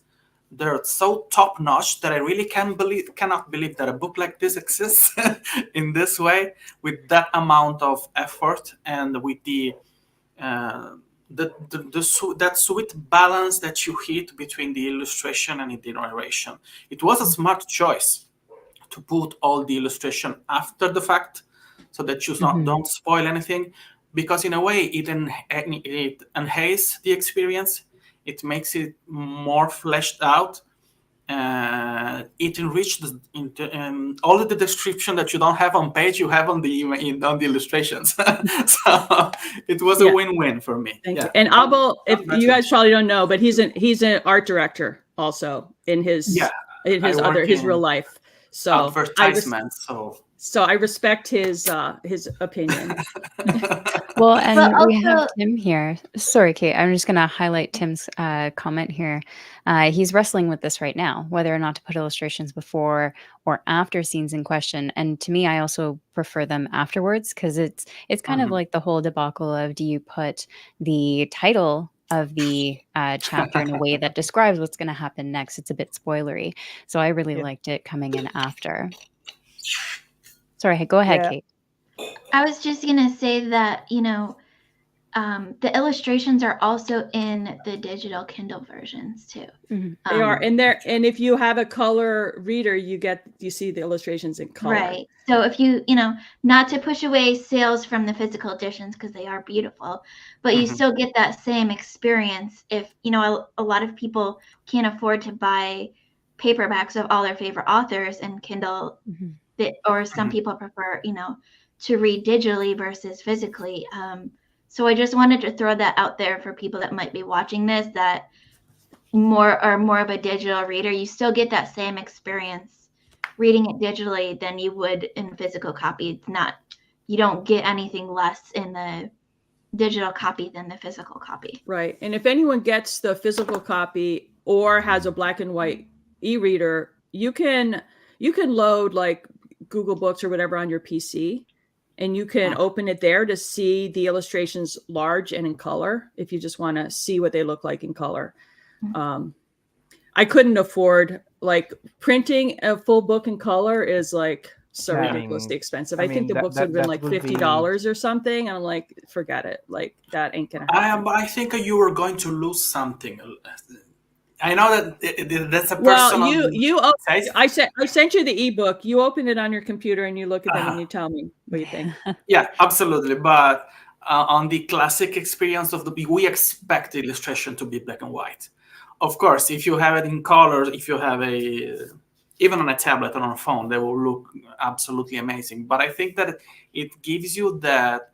they're so top notch that I really cannot believe that a book like this exists in this way, with that amount of effort and with that sweet balance that you hit between the illustration and the narration. It was a smart choice to put all the illustration after the fact, so that you don't spoil anything, because in a way it enhances the experience. It makes it more fleshed out. It enriched all of the description that you don't have on page, you have on the illustrations. So it was a win-win for me. Thank you. And Abel, if you guys probably don't know, but he's an art director also in his real life. So advertisement. So I respect his opinion. Well, and we have Tim here. Sorry, Kate. I'm just going to highlight Tim's comment here. He's wrestling with this right now, whether or not to put illustrations before or after scenes in question. And to me, I also prefer them afterwards, because it's kind of like the whole debacle of, do you put the title of the chapter in a way that describes what's going to happen next? It's a bit spoilery. So I really liked it coming in after. Sorry, go ahead, Kate. I was just going to say that, the illustrations are also in the digital Kindle versions too. They are, and if you have a color reader, you see the illustrations in color. Right. So if you not to push away sales from the physical editions, because they are beautiful, but you still get that same experience. If a lot of people can't afford to buy paperbacks of all their favorite authors and Kindle, or some people prefer to read digitally versus physically. So I just wanted to throw that out there for people that might be watching this, that more of a digital reader. You still get that same experience reading it digitally than you would in physical copy. You don't get anything less in the digital copy than the physical copy. Right. And if anyone gets the physical copy or has a black and white e-reader, you can load like Google Books or whatever on your PC, and you can open it there to see the illustrations large and in color if you just want to see what they look like in color. I couldn't afford, like, printing a full book in color is like so ridiculously expensive. I think the books would have been like $50 or something. And I'm like, forget it. Like, that ain't gonna happen. I think you were going to lose something. I know that that's a personal. Well, I sent you the ebook. You open it on your computer and you look at them and you tell me what you think. Yeah, absolutely. But on the classic experience of the book, we expect the illustration to be black and white. Of course, if you have it in color, if you have even on a tablet or on a phone, they will look absolutely amazing. But I think that it gives you that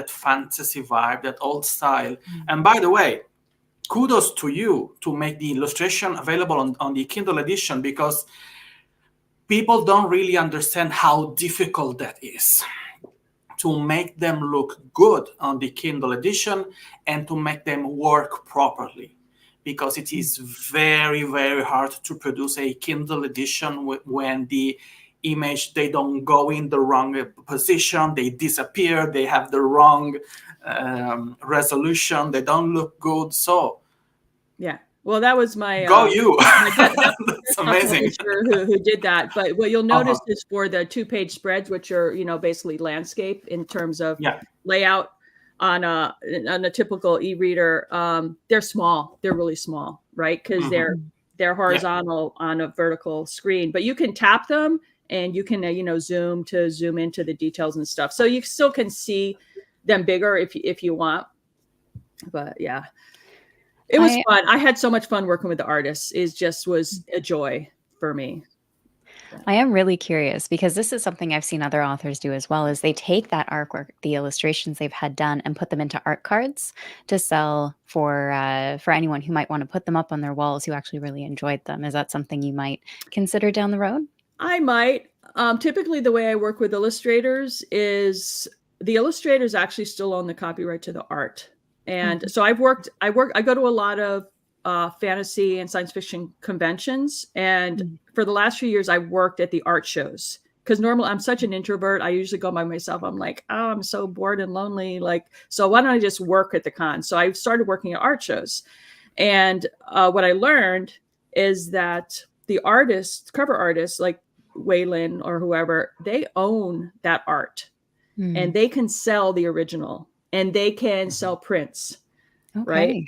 fantasy vibe, that old style. And by the way, kudos to you to make the illustration available on the Kindle edition, because people don't really understand how difficult that is to make them look good on the Kindle edition and to make them work properly, because it is very, very hard to produce a Kindle edition when the image, they don't go in the wrong position, they disappear, they have the wrong resolution, they don't look good. So well, that was my that's amazing. Who did that. But what you'll notice is for the 2-page spreads, which are basically landscape in terms of layout on a typical e-reader, they're small. They're really small, right? Because they're horizontal on a vertical screen, but you can tap them and you can zoom into the details and stuff, so you still can see them bigger if you want. But yeah, it was fun. I had so much fun working with the artists. It just was a joy for me. I am really curious, because this is something I've seen other authors do as well, is they take that artwork, the illustrations they've had done, and put them into art cards to sell for anyone who might want to put them up on their walls who actually really enjoyed them. Is that something you might consider down the road? I might. Typically, the way I work with illustrators is the illustrators actually still own the copyright to the art. And so I go to a lot of fantasy and science fiction conventions. And for the last few years, I worked at the art shows, because normally I'm such an introvert. I usually go by myself. I'm like, oh, I'm so bored and lonely. Like, so why don't I just work at the con? So I started working at art shows. And what I learned is that the artists, cover artists like Waylon or whoever, they own that art and they can sell the original and they can sell prints, right? Okay.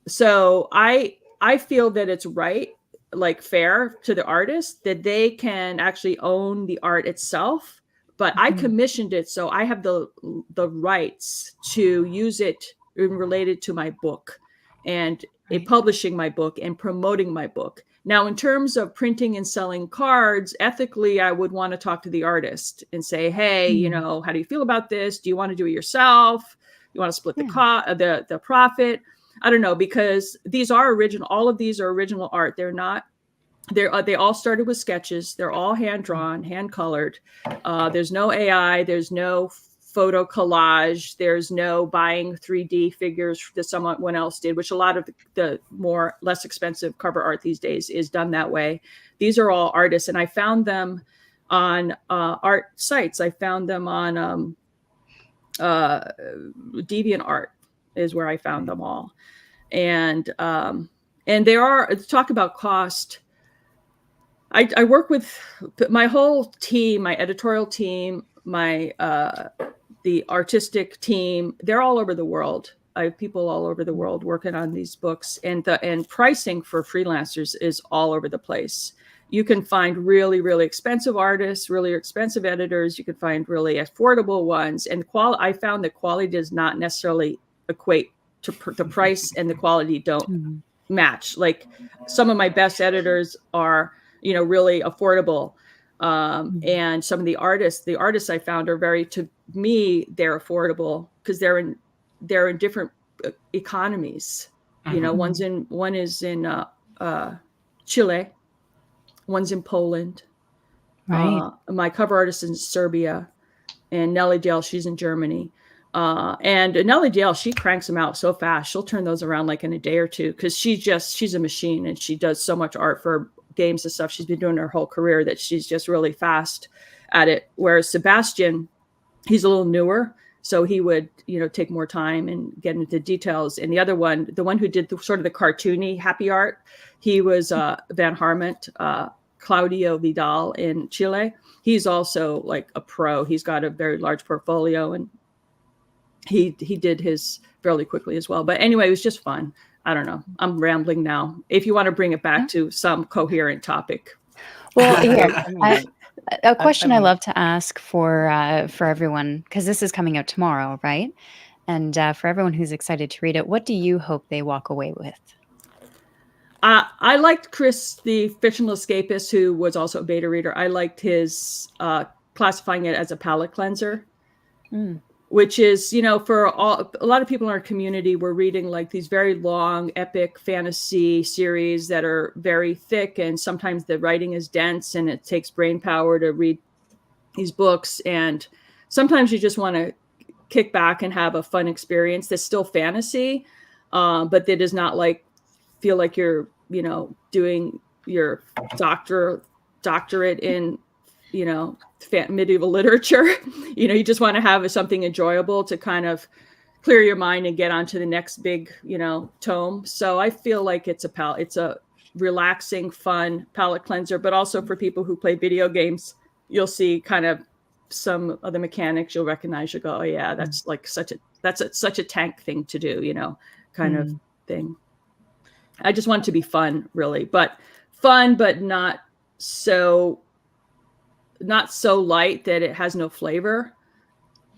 So I feel that it's right, like fair to the artist that they can actually own the art itself, but I commissioned it, so I have the rights to use it related to my book and publishing my book and promoting my book. Now, in terms of printing and selling cards, ethically, I would want to talk to the artist and say, hey, you know, how do you feel about this? Do you want to do it yourself? You want to split the profit? I don't know, because these are original. All of these are original art. They're not. They all started with sketches. They're all hand drawn, hand colored. There's no AI. There's no photo collage. There's no buying 3D figures that someone else did, which a lot of the more less expensive cover art these days is done that way. These are all artists, and I found them on art sites. I found them on DeviantArt is where I found them all. And they are, talk about cost. I work with my whole team, my editorial team, my the artistic team. They're all over the world. I have people all over the world working on these books, and pricing for freelancers is all over the place. You can find really, really expensive artists, really expensive editors. You can find really affordable ones, and I found that quality does not necessarily equate to the price, and the quality don't match. Like some of my best editors are, you know, really affordable. And some of the artists I found are very, to me, they're affordable because they're in different economies. You know, one is in Chile, one's in Poland. Right. My cover artist is in Serbia, and Nellie Dale, she's in Germany. And Nellie Dale, she cranks them out so fast. She'll turn those around like in a day or two because she's a machine, and she does so much art for games and stuff. She's been doing her whole career that she's just really fast at it. Whereas Sebastian, he's a little newer, so he would, you know, take more time and get into details. And the other one, the one who did sort of the cartoony happy art, he was Van Harmont, Claudio Vidal in Chile. He's also like a pro. He's got a very large portfolio, and he did his fairly quickly as well. But anyway, it was just fun. I don't know. I'm rambling now. If you want to bring it back to some coherent topic. Well, yeah. A question I love to ask for everyone, because this is coming out tomorrow, right? And for everyone who's excited to read it, what do you hope they walk away with? I liked Chris, the fictional escapist, who was also a beta reader. I liked his classifying it as a palate cleanser, which is, you know, for a lot of people in our community, we're reading like these very long, epic fantasy series that are very thick, and sometimes the writing is dense, and it takes brain power to read these books. And sometimes you just want to kick back and have a fun experience that's still fantasy, but that is not like feel like you're, you know, doing your doctorate in, you know, medieval literature. You know, you just want to have something enjoyable to kind of clear your mind and get onto the next big, you know, tome. So I feel like it's a relaxing, fun palate cleanser, but also for people who play video games, you'll see kind of some of the mechanics you'll recognize. You'll go, oh yeah, that's like such a tank thing to do, you know, kind of thing. I just want it to be fun, really, but not so light that it has no flavor,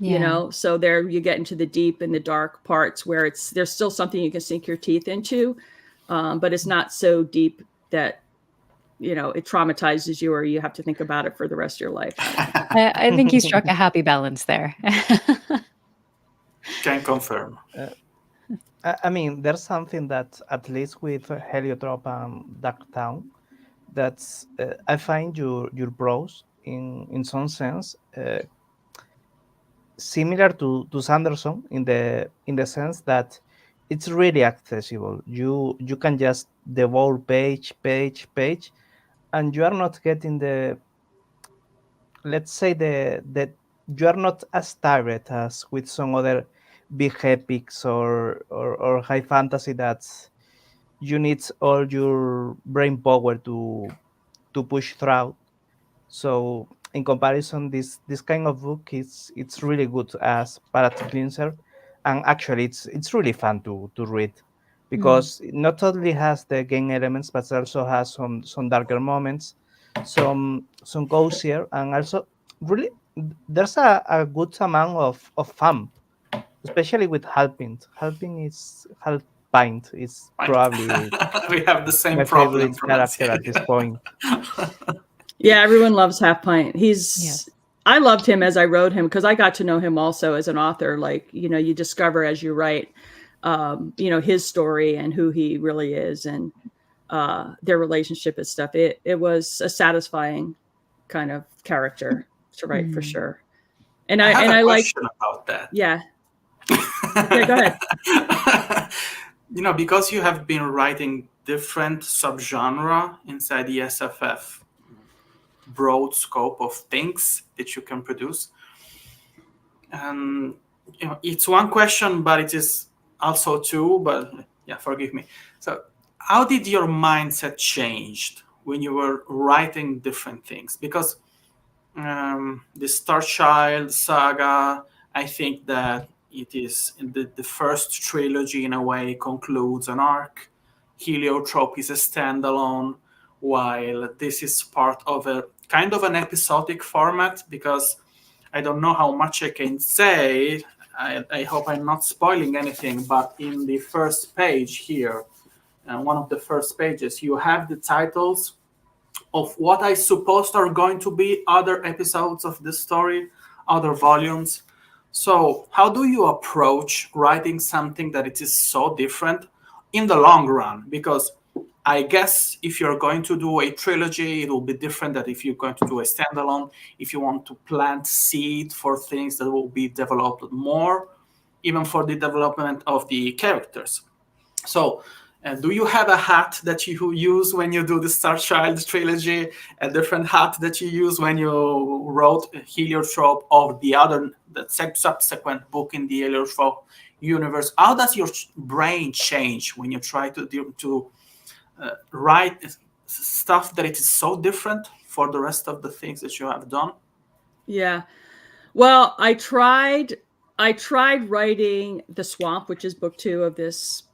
you know. So there you get into the deep and the dark parts where there's still something you can sink your teeth into, but it's not so deep that, you know, it traumatizes you or you have to think about it for the rest of your life. I think you struck a happy balance there. Can confirm. I mean, there's something that, at least with Heliotrope and Darktown, that's I find your prose in some sense similar to Sanderson in the sense that it's really accessible. You can just devour page, and you are not getting let's say that you are not as tired as with some other big epics or high fantasy that you need all your brain power to push through. So in comparison, this kind of book it's really good as palate cleanser, and actually it's really fun to read because it not only has the game elements but also has some darker moments, some cozier, and also really there's a good amount of fun, especially with Halpint. Halpint is Fine. probably We have the same my problem favorite character pronunciation. at this point. Yeah, everyone loves Half Pint. Yes. I loved him as I wrote him because I got to know him also as an author. Like, you discover as you write, his story and who he really is and their relationship and stuff. It was a satisfying kind of character to write for sure. And I have a I like, question about that. yeah. Yeah, go ahead. Because you have been writing different subgenre inside the SFF broad scope of things that you can produce. It's one question, but it is also two, but yeah, forgive me. So how did your mindset changed when you were writing different things? Because the Star Child saga, I think that it is the first trilogy in a way concludes an arc. Heliotrope is a standalone, while this is part of a kind of an episodic format, because I don't know how much I can say. I hope I'm not spoiling anything, but in the first page here, one of the first pages, you have the titles of what I suppose are going to be other episodes of this story, other volumes. So how do you approach writing something that it is so different in the long run? Because I guess if you're going to do a trilogy, it will be different than if you're going to do a standalone. If you want to plant seed for things that will be developed more, even for the development of the characters. So, do you have a hat that you use when you do the Star Child trilogy, a different hat that you use when you wrote Heliotrope or the subsequent book in the Heliotrope universe? How does your brain change when you try to write stuff that it is so different for the rest of the things that you have done? Yeah. Well, I tried writing The Swamp, which is book 2 of this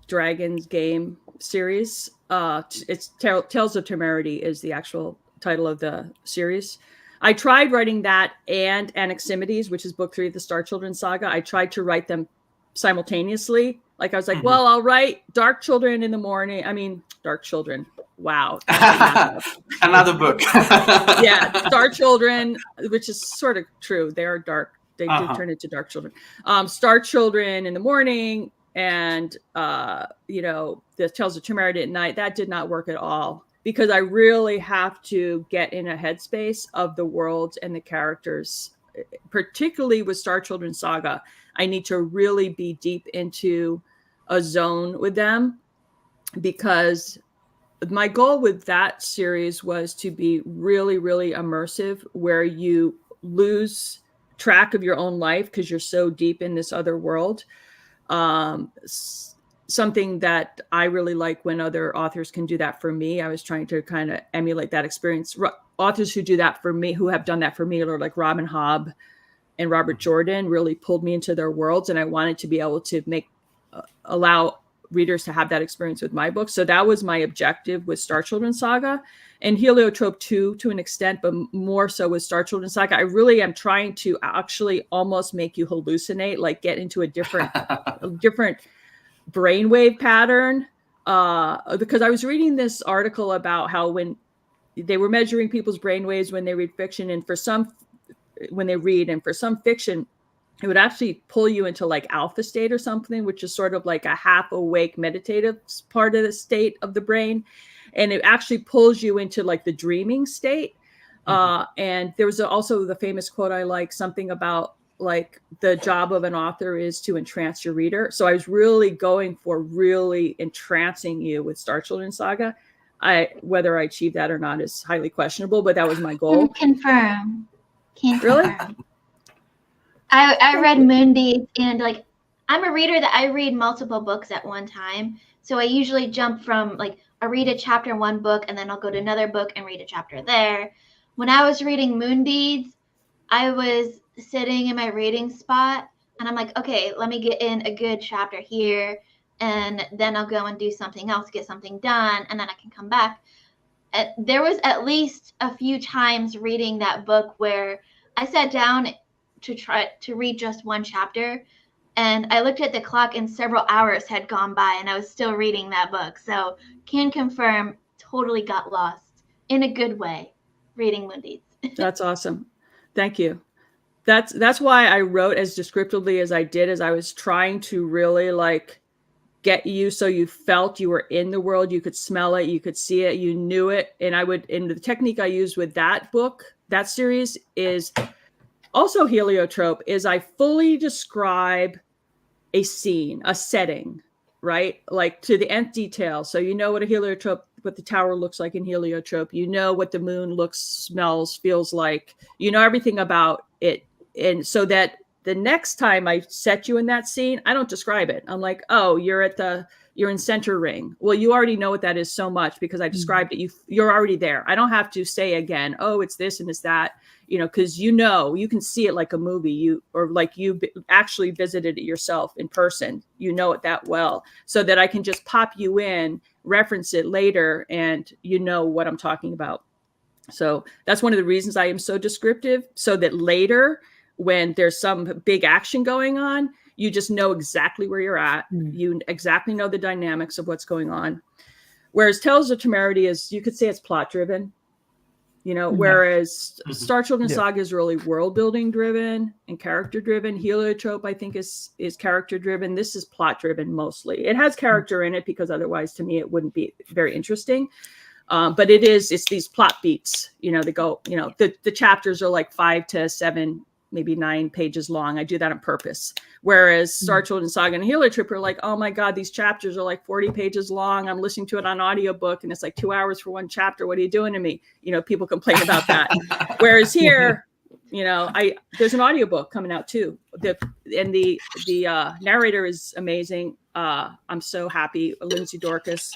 Dragons game series. It's Tales of Temerity is the actual title of the series. I tried writing that and Anaximedes, which is book 3 of the Star Children saga. I tried to write them simultaneously. Like I was like, well, I'll write Dark Children in the morning. I mean, Dark Children. Wow. Another book. Yeah, Star Children, which is sort of true. They are dark. They do turn into Dark Children. Star Children in the morning and, the Tales of Temerity at night. That did not work at all because I really have to get in a headspace of the worlds and the characters, particularly with Star Children saga. I need to really be deep into a zone with them because my goal with that series was to be really, really immersive, where you lose track of your own life because you're so deep in this other world. Something that I really like when other authors can do that for me. I was trying to kind of emulate that experience. Authors who do that for me, who have done that for me, are like Robin Hobb and Robert Jordan, really pulled me into their worlds, and I wanted to be able to allow readers to have that experience with my book. So that was my objective with Star Children saga and Heliotrope 2 to an extent, but more so with Star Children saga. I really am trying to actually almost make you hallucinate, like get into a different brainwave pattern. Because I was reading this article about how when they were measuring people's brainwaves when they read fiction, and for some fiction, it would actually pull you into like alpha state or something, which is sort of like a half awake meditative part of the state of the brain. And it actually pulls you into like the dreaming state. And there was also the famous quote I like, something about like the job of an author is to entrance your reader. So I was really going for really entrancing you with Star Children saga. Whether I achieved that or not is highly questionable, but that was my goal. Can Really? confirm. I read Moonbeams, and like I'm a reader that I read multiple books at one time. So I usually jump from like I read a chapter in one book and then I'll go to another book and read a chapter there. When I was reading Moonbeams, I was sitting in my reading spot and I'm like, okay, let me get in a good chapter here and then I'll go and do something else, get something done, and then I can come back. There was at least a few times reading that book where I sat down to try to read just one chapter and I looked at the clock and several hours had gone by and I was still reading that book. So can confirm, totally got lost in a good way reading Moonbeams. That's awesome. Thank you. That's why I wrote as descriptively as I did, as I was trying to really like get you so you felt you were in the world, you could smell it, you could see it, you knew it. And the technique I used with that book, that series, is also heliotrope, is I fully describe a scene, a setting, right? Like to the nth detail. So you know what a heliotrope, what the tower looks like in heliotrope, you know what the moon looks, smells, feels like, you know everything about it. And so that the next time I set you in that scene, I don't describe it. I'm like, oh, you're in center ring. Well, you already know what that is so much because I described it. You're already there. I don't have to say again, oh, it's this and it's that, because you can see it like a movie, you actually visited it yourself in person. You know it that well, so that I can just pop you in, reference it later, and you know what I'm talking about. So that's one of the reasons I am so descriptive, so that later when there's some big action going on, you just know exactly where you're at. You exactly know the dynamics of what's going on. Whereas Tales of Temerity is, you could say it's plot driven, whereas Star Children Saga is really world building driven and character driven. Heliotrope, I think, is character driven. This is plot driven mostly. It has character in it because otherwise to me it wouldn't be very interesting. But it's these plot beats, they go, the chapters are like 5 to 7, maybe 9 pages long. I do that on purpose. Whereas Star Children Saga and Heliotrope are like, oh my God, these chapters are like 40 pages long. I'm listening to it on audiobook and it's like 2 hours for one chapter. What are you doing to me? People complain about that. Whereas here, there's an audiobook coming out too. The narrator is amazing. I'm so happy. Lindsay Dorcas.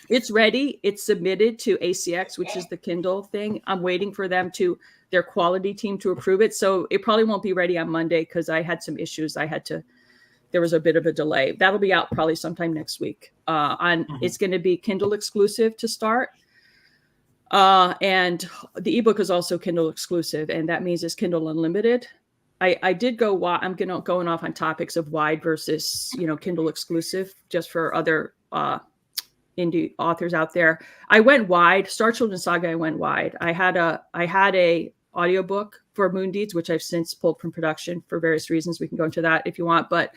It's ready. It's submitted to ACX, which is the Kindle thing. I'm waiting for their quality team to approve it. So it probably won't be ready on Monday because I had some issues. There was a bit of a delay. That'll be out probably sometime next week. It's going to be Kindle exclusive to start. And the ebook is also Kindle exclusive, and that means it's Kindle Unlimited. I did go. I'm going off on topics of wide versus Kindle exclusive, just for other indie authors out there. I went wide. Star Children Saga, I went wide. I had a audiobook for Moondeeds, which I've since pulled from production for various reasons. We can go into that if you want, but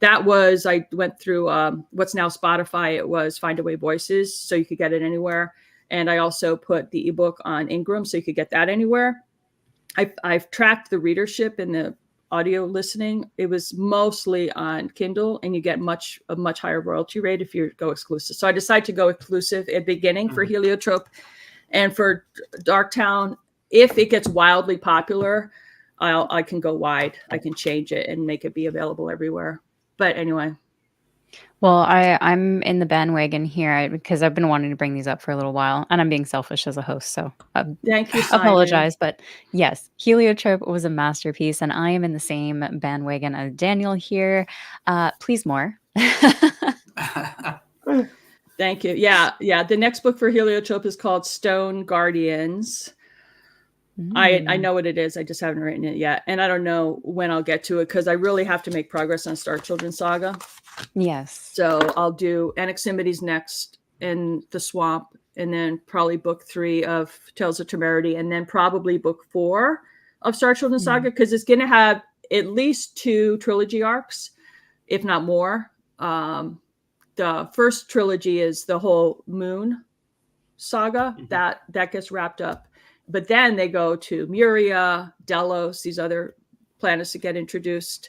I went through what's now Spotify. It was Findaway Voices, so you could get it anywhere. And I also put the ebook on Ingram, so you could get that anywhere. I've tracked the readership and the audio listening. It was mostly on Kindle, and you get a much higher royalty rate if you go exclusive. So I decided to go exclusive at the beginning for Heliotrope, and for Darktown, if it gets wildly popular, I can go wide. I can change it and make it be available everywhere. But anyway. Well, I'm in the bandwagon here because I've been wanting to bring these up for a little while, and I'm being selfish as a host, so thank you, Simon. Apologize. But yes, Heliotrope was a masterpiece, and I am in the same bandwagon as Daniel here. Please more. Thank you. Yeah. The next book for Heliotrope is called Stone Guardians. I know what it is. I just haven't written it yet. And I don't know when I'll get to it because I really have to make progress on Star Children Saga. Yes. So I'll do Anaximides next and The Swamp, and then probably book 3 of Tales of Temerity, and then probably book 4 of Star Children Saga, because it's going to have at least 2 trilogy arcs, if not more. The first trilogy is the whole Moon saga that gets wrapped up. But then they go to Muria, Delos, these other planets that get introduced.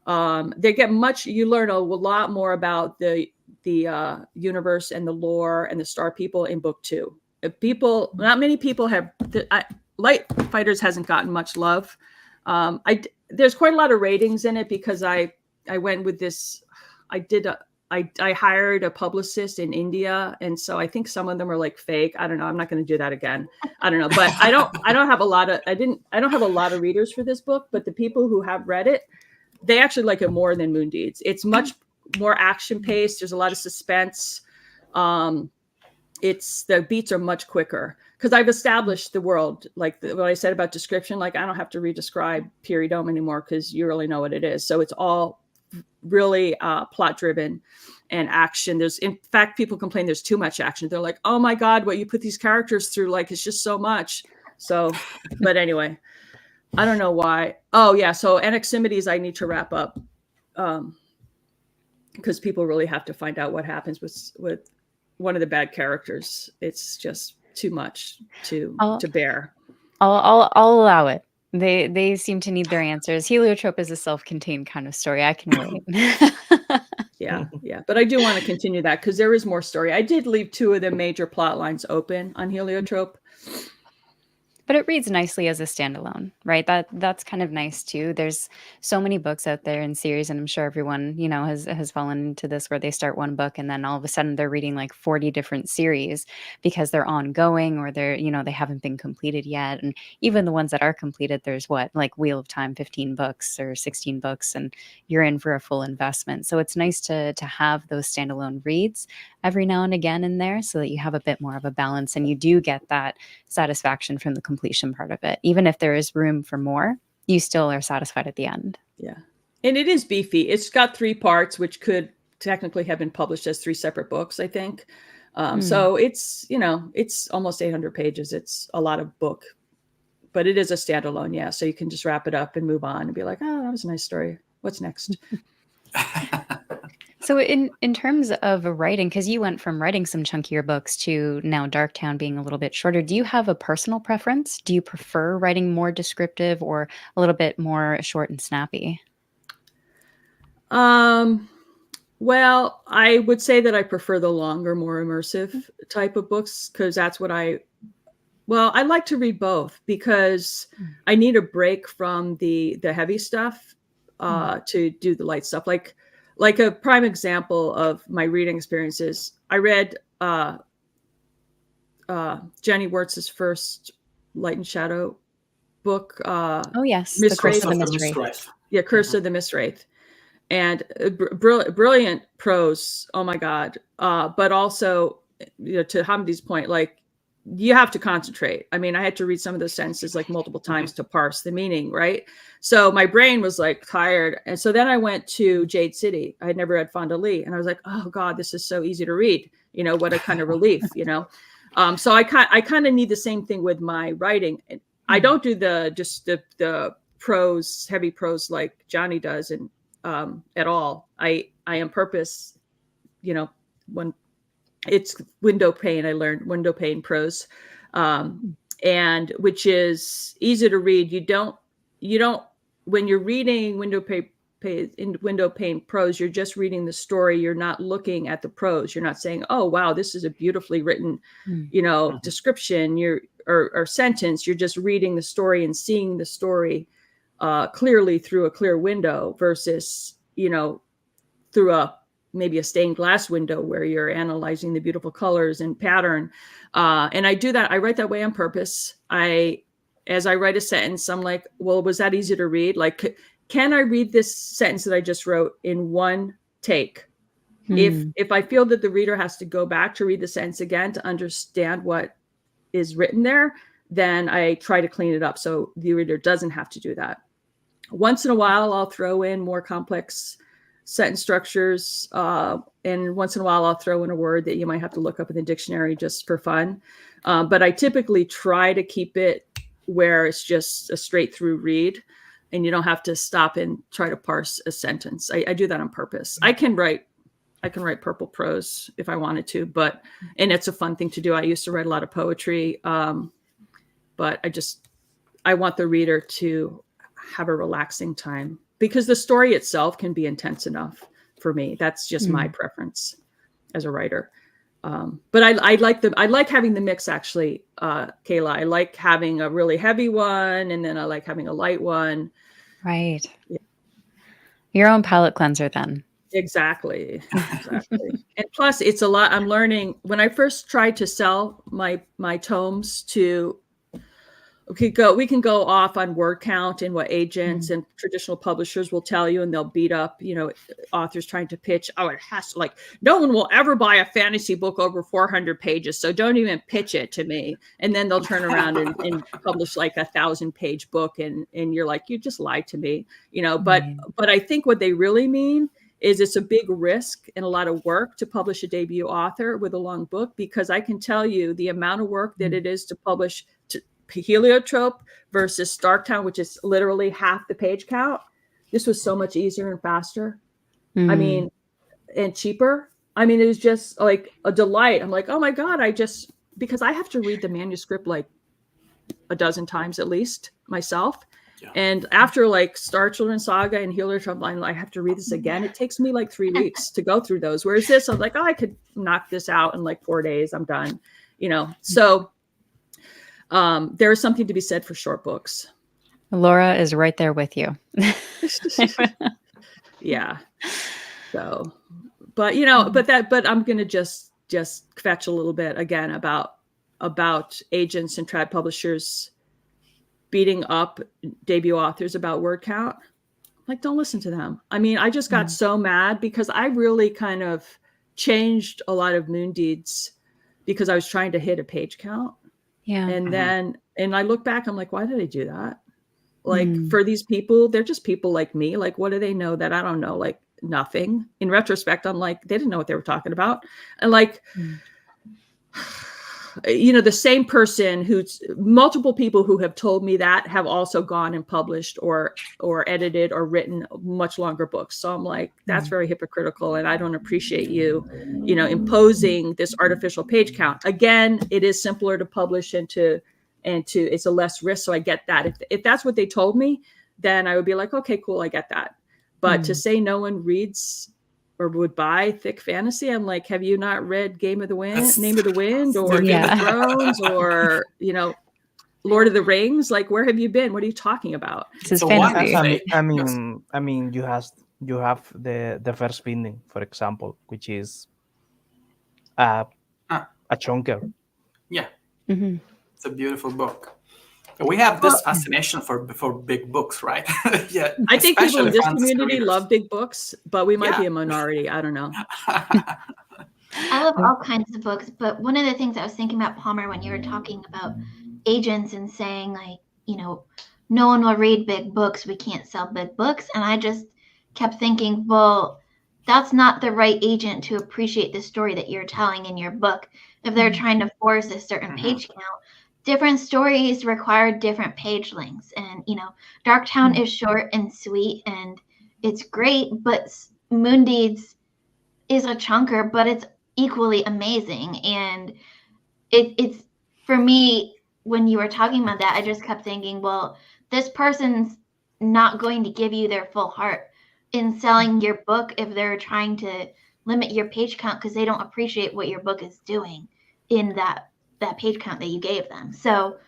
You learn a lot more about the the universe and the lore and the star people in book 2. Not many people have. Light Fighters hasn't gotten much love. There's quite a lot of ratings in it because I went with this. I hired a publicist in India, and so I think some of them are like fake. I don't know. I'm not going to do that again. I don't know, but I don't have a lot of readers for this book. But the people who have read it, they actually like it more than Moon Deeds. It's much more action paced. There's a lot of suspense. The beats are much quicker because I've established the world. Like what I said about description, like I don't have to re-describe Periodome anymore because you really know what it is. So it's all really plot driven and action. In fact, people complain there's too much action. They're like, oh my God, what you put these characters through, like it's just so much. So, but anyway, I don't know why. Oh yeah. So Anaximides, I need to wrap up because people really have to find out what happens with one of the bad characters. It's just too much to bear. I'll allow it. They seem to need their answers. Heliotrope is a self-contained kind of story. I can wait. Yeah. But I do want to continue that because there is more story. I did leave 2 of the major plot lines open on Heliotrope. But it reads nicely as a standalone, right? That's kind of nice too. There's so many books out there in series, and I'm sure everyone, has fallen into this where they start one book and then all of a sudden they're reading like 40 different series because they're ongoing or they haven't been completed yet. And even the ones that are completed, there's like Wheel of Time, 15 books or 16 books, and you're in for a full investment. So it's nice to have those standalone reads every now and again in there so that you have a bit more of a balance and you do get that satisfaction from the completion part of it. Even if there is room for more, you still are satisfied at the end. Yeah. And it is beefy. It's got 3 parts, which could technically have been published as 3 separate books, I think. So it's, it's almost 800 pages. It's a lot of book, but it is a standalone. Yeah. So you can just wrap it up and move on and be like, oh, that was a nice story. What's next? So in terms of writing, because you went from writing some chunkier books to now Darktown being a little bit shorter, do you have a personal preference? Do you prefer writing more descriptive or a little bit more short and snappy? Well, I would say that I prefer the longer, more immersive type of books because that's what I like to read both because I need a break from the heavy stuff to do the light stuff. Like a prime example of my reading experiences, I read Jenny Wirtz's first Light and Shadow book. Oh yes, Miss The Curse Wraith. of the Mist Wraith. Yeah, Curse of the Mist Wraith. And brilliant prose. Oh my God. But also, to Hamdi's point, like you have to concentrate. I mean, I had to read some of those sentences like multiple times to parse the meaning, right? So my brain was like tired. And so then I went to Jade City. I had never read Fonda Lee. And I was like, oh God, this is so easy to read. What a kind of relief, So I kind of need the same thing with my writing. I don't do the prose, heavy prose like Johnny does and at all. I am purpose, when it's window pane. I learned window pane prose, and which is easy to read. You don't when you're reading window pane prose, you're just reading the story. You're not looking at the prose. You're not saying, oh wow, this is a beautifully written, description. Or sentence. You're just reading the story and seeing the story clearly through a clear window versus, through maybe a stained glass window where you're analyzing the beautiful colors and pattern. And I do that. I write that way on purpose. As I write a sentence, I'm like, well, was that easy to read? Like, can I read this sentence that I just wrote in one take? If I feel that the reader has to go back to read the sentence again to understand what is written there, then I try to clean it up so the reader doesn't have to do that. Once in a while, I'll throw in more complex sentence structures. And once in a while, I'll throw in a word that you might have to look up in the dictionary just for fun. But I typically try to keep it where it's just a straight through read and you don't have to stop and try to parse a sentence. I do that on purpose. I can write purple prose if I wanted to, and it's a fun thing to do. I used to write a lot of poetry, but I want the reader to have a relaxing time because the story itself can be intense enough for me. That's just my preference. as a writer. But I like having the mix, actually, Kayla. I like having a really heavy one, and then I like having a light one. Right. Yeah. Your own palate cleanser then. Exactly. And plus, it's a lot. I'm learning when I first tried to sell my tomes to. We can go off on word count and what agents and traditional publishers will tell you, and they'll beat up, authors trying to pitch. Oh, it has to, like, no one will ever buy a fantasy book over 400 pages, so don't even pitch it to me. And then they'll turn around and publish like 1,000-page book, and you're like, you just lied to me, But I think what they really mean is it's a big risk and a lot of work to publish a debut author with a long book, because I can tell you the amount of work that it is to publish Heliotrope versus Starktown, which is literally half the page count. This was so much easier and faster. I mean, and cheaper. I mean, it was just like a delight. I'm like, oh my God, because I have to read the manuscript like a dozen times at least myself. Yeah. And after like Star Children Saga and Heliotrope, I have to read this again. It takes me like 3 weeks to go through those. Whereas this, I'm like, oh, I could knock this out in like 4 days. I'm done, So there is something to be said for short books. Laura is right there with you. Yeah. So, but I'm going to just fetch a little bit again about agents and trad publishers beating up debut authors about word count. Like, don't listen to them. I mean, I just got so mad because I really kind of changed a lot of Moon Deeds because I was trying to hit a page count. Yeah. And then, I look back, I'm like, why did I do that? Like, for these people, they're just people like me. Like, what do they know that I don't know? Like, nothing. In retrospect, I'm like, they didn't know what they were talking about. And like, the same person multiple people who have told me that have also gone and published or edited or written much longer books. So I'm like, that's very hypocritical. And I don't appreciate you, imposing this artificial page count. Again, it is simpler to publish and to it's a less risk. So I get that. If that's what they told me, then I would be like, okay, cool. I get that. But to say no one reads or would buy thick fantasy, I'm like, have you not read Name of the Wind or Game of Thrones or, Lord of the Rings? Like, where have you been? What are you talking about? This is fantasy. I mean, you have the first binding, for example, which is a chunker. Yeah. It's a beautiful book. We have this fascination for big books, right? Yeah. I think people in this community love big books, but we might be a minority. I don't know. I love all kinds of books, but one of the things I was thinking about, Palmer, when you were talking about agents and saying, like, no one will read big books, we can't sell big books. And I just kept thinking, well, that's not the right agent to appreciate the story that you're telling in your book. If they're trying to force a certain page count, different stories require different page lengths. And, Darktown is short and sweet and it's great, but Moon Deeds is a chunker, but it's equally amazing. And it's for me, when you were talking about that, I just kept thinking, well, this person's not going to give you their full heart in selling your book if they're trying to limit your page count because they don't appreciate what your book is doing in that page count that you gave them. So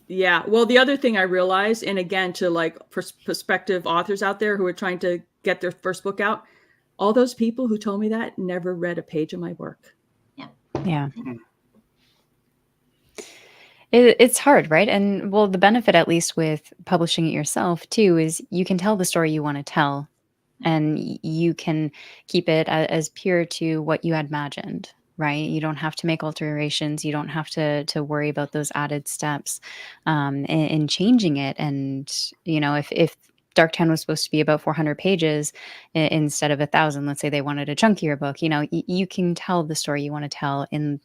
yeah, well, the other thing I realized, and again, to like prospective authors out there who are trying to get their first book out, all those people who told me that never read a page of my work. Yeah. It's hard, right? And well, the benefit, at least with publishing it yourself too, is you can tell the story you want to tell, and you can keep it as pure to what you had imagined. Right? You don't have to make alterations. You don't have to worry about those added steps in changing it. And, if Darktown was supposed to be about 400 pages instead of 1,000, let's say they wanted a chunkier book, you can tell the story you want to tell in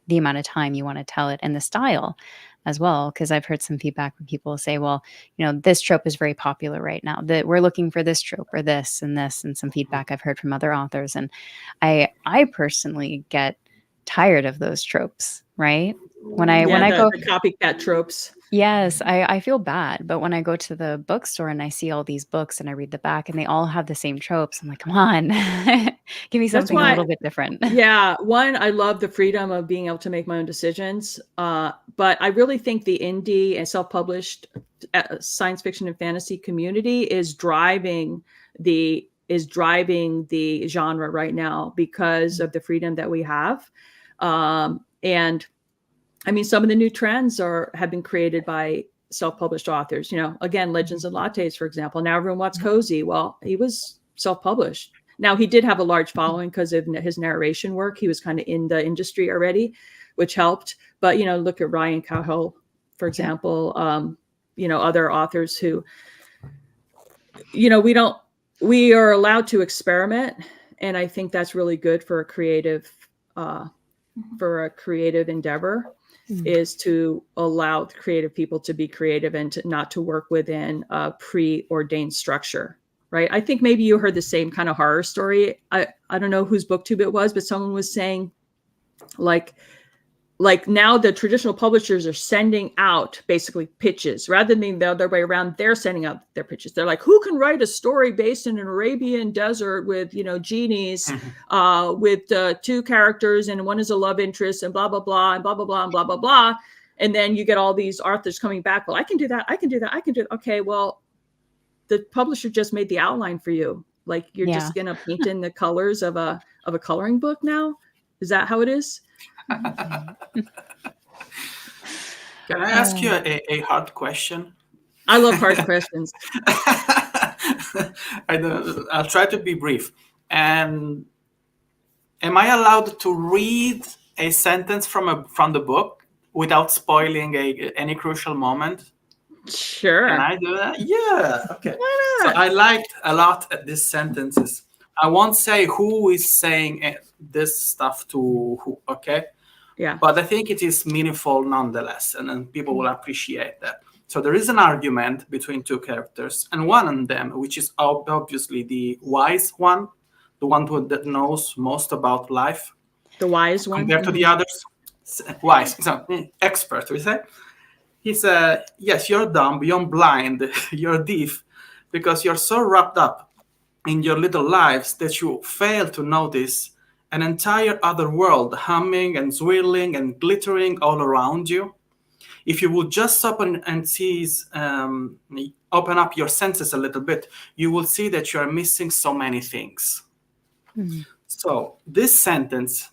the amount of time you want to tell it and the style as well. Because I've heard some feedback when people say, well, this trope is very popular right now, that we're looking for this trope or this, and some feedback I've heard from other authors. And I personally get tired of those tropes, right? When I go, the copycat tropes. yes, I feel bad, but when I go to the bookstore and I see all these books and I read the back and they all have the same tropes, I'm like, come on, give me That's something a why, little bit different. yeah, one, I love the freedom of being able to make my own decisions. But I really think the indie and self-published science fiction and fantasy community is driving the genre right now because of the freedom that we have. And I mean, some of the new trends have been created by self-published authors. Again, Legends and Lattes, for example. Now everyone wants Cozy. Well, he was self-published. Now he did have a large following because of his narration work. He was kind of in the industry already, which helped. But look at Ryan Cahill, for example. Other authors who, we are allowed to experiment, and I think that's really good for a creative endeavor. Is to allow creative people to be creative and not to work within a preordained structure, right? I think maybe you heard the same kind of horror story. I don't know whose booktube it was, but someone was saying like now the traditional publishers are sending out basically pitches rather than the other way around. They're sending out their pitches. They're like, who can write a story based in an Arabian desert with, genies, with two characters and one is a love interest and blah, blah, blah, and blah, blah, blah, and blah, blah, blah. And then you get all these authors coming back. Well, I can do that. I can do that. I can do it. Okay. Well, the publisher just made the outline for you. Like you're just going to paint in the colors of a coloring book now. Is that how it is? Can I ask you a hard question? I love hard questions. I'll try to be brief. And am I allowed to read a sentence from the book without spoiling any crucial moment? Sure. Can I do that? Yeah. Okay. So I liked a lot these sentences. I won't say who is saying this stuff to who. Okay. Yeah. But I think it is meaningful nonetheless, and then people will appreciate that. So there is an argument between two characters, and one of them, which is obviously the wise one, the one that knows most about life. The wise one? Compared to the others. Wise, so expert, we say. He said, yes, you're dumb, you're blind, you're deaf, because you're so wrapped up in your little lives that you fail to notice an entire other world humming and swirling and glittering all around you. If you would just open up your senses a little bit, you will see that you are missing so many things. Mm-hmm. So this sentence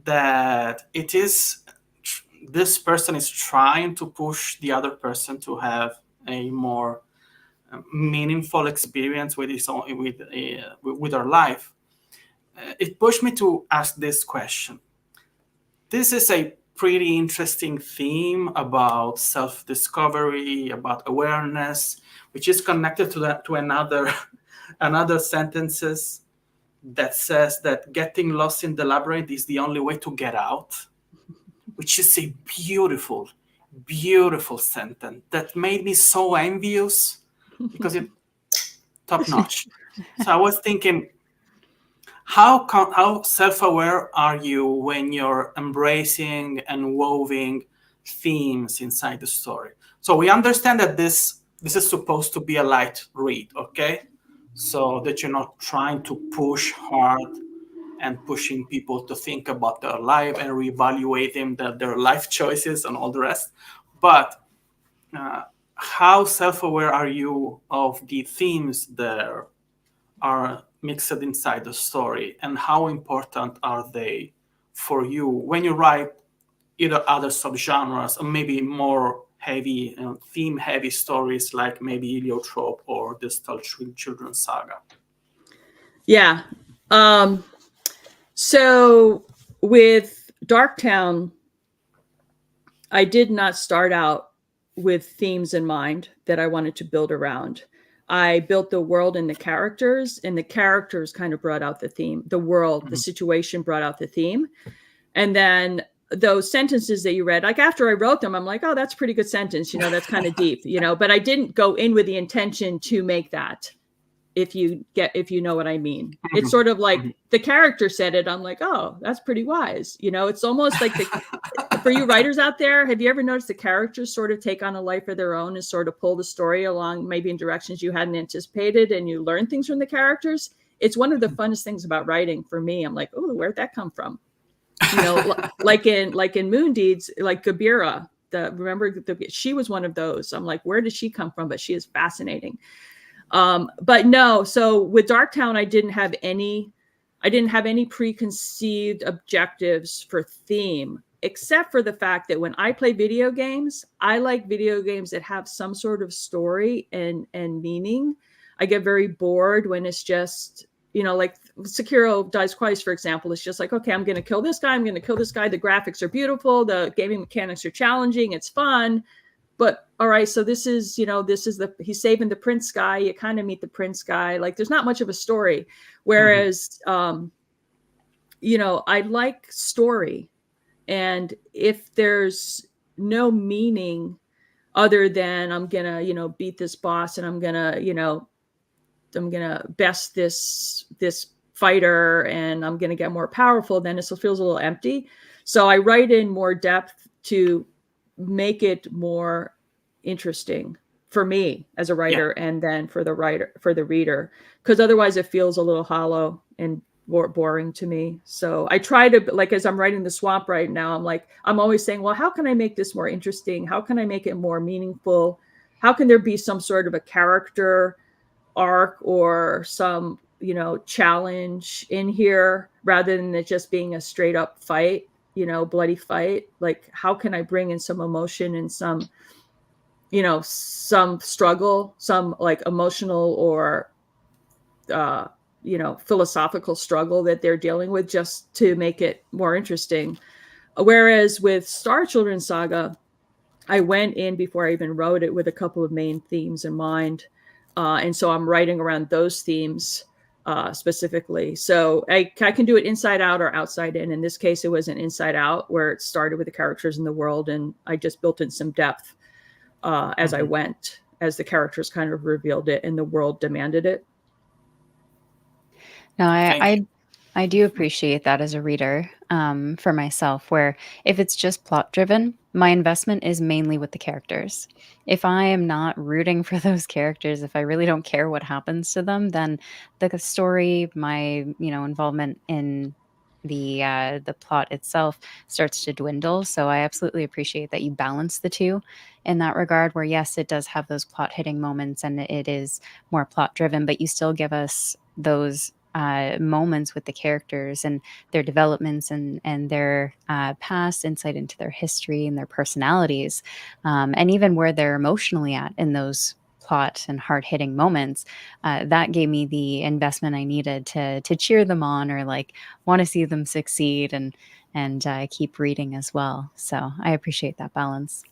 that this person is trying to push the other person to have a more meaningful experience with their life. It pushed me to ask this question. This is a pretty interesting theme about self-discovery, about awareness, which is connected to another sentences that says that getting lost in the labyrinth is the only way to get out, which is a beautiful, beautiful sentence that made me so envious because it's top notch. So I was thinking, how self-aware are you when you're embracing and woven themes inside the story? So we understand that this is supposed to be a light read, okay? So that you're not trying to push hard and pushing people to think about their life and reevaluating their life choices and all the rest. But how self-aware are you of the themes that are mixed inside the story, and how important are they for you when you write either other subgenres or maybe more heavy, theme-heavy stories like maybe Heliotrope or Distal Children's Saga? Yeah. So with Darktown, I did not start out with themes in mind that I wanted to build around. I built the world and the characters kind of brought out the theme. The world, the situation brought out the theme. And then those sentences that you read, like after I wrote them, I'm like, oh, that's a pretty good sentence. That's kind of deep, but I didn't go in with the intention to make that, if you know what I mean. It's sort of like the character said it. I'm like, oh, that's pretty wise. It's almost like for you writers out there, have you ever noticed the characters sort of take on a life of their own and sort of pull the story along, maybe in directions you hadn't anticipated, and you learn things from the characters? It's one of the funnest things about writing for me. I'm like, oh, where'd that come from? You know, like in Moon Deeds, like Gabira, she was one of those. I'm like, where did she come from? But she is fascinating. But no, so with Darktown, I didn't have any preconceived objectives for theme, except for the fact that when I play video games, I like video games that have some sort of story and meaning. I get very bored when it's just, like Sekiro Dies Twice, for example. It's just like, okay, I'm going to kill this guy. I'm going to kill this guy. The graphics are beautiful. The gaming mechanics are challenging. It's fun. But all right, so this is he's saving the prince guy. You kind of meet the prince guy. Like, there's not much of a story. Whereas, I like story. And if there's no meaning other than I'm going to, beat this boss, and I'm going to best this fighter, and I'm going to get more powerful, then it feels a little empty. So I write in more depth to make it more interesting for me as a writer, and then for the reader, because otherwise it feels a little hollow and boring to me. So I try to, like, as I'm writing The Swamp right now, I'm always saying, well, how can I make this more interesting? How can I make it more meaningful? How can there be some sort of a character arc or some, challenge in here, rather than it just being a straight up fight, bloody fight? Like, how can I bring in some emotion and some struggle, some like emotional or philosophical struggle that they're dealing with, just to make it more interesting. Whereas with Star Children Saga, I went in before I even wrote it with a couple of main themes in mind. And so I'm writing around those themes specifically. So I can do it inside out or outside in. In this case, it was an inside out, where it started with the characters in the world, and I just built in some depth as I went, as the characters kind of revealed it and the world demanded it. No, I do appreciate that as a reader, for myself, where if it's just plot driven, my investment is mainly with the characters. If I am not rooting for those characters, if I really don't care what happens to them, then the story, my involvement in the plot itself starts to dwindle. So I absolutely appreciate that you balance the two in that regard, where yes, it does have those plot hitting moments and it is more plot driven, but you still give us those moments with the characters and their developments and their past, insight into their history and their personalities, and even where they're emotionally at in those plot and hard-hitting moments. That gave me the investment I needed to cheer them on, or like want to see them succeed and keep reading as well. So I appreciate that balance.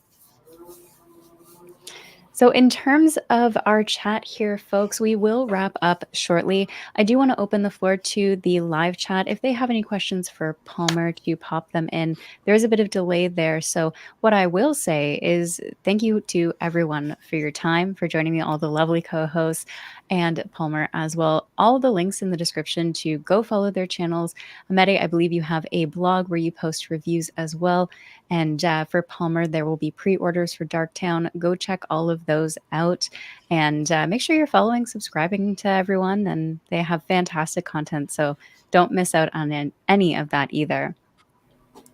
So in terms of our chat here, folks, we will wrap up shortly. I do want to open the floor to the live chat. If they have any questions for Palmer, to pop them in. There is a bit of delay there. So what I will say is thank you to everyone for your time, for joining me, all the lovely co-hosts, and Palmer as well. All the links in the description to go follow their channels. Amede, I believe you have a blog where you post reviews as well. And for Palmer, there will be pre-orders for Darktown. Go check all of those out, and make sure you're following, subscribing to everyone, and they have fantastic content, so don't miss out on any of that either.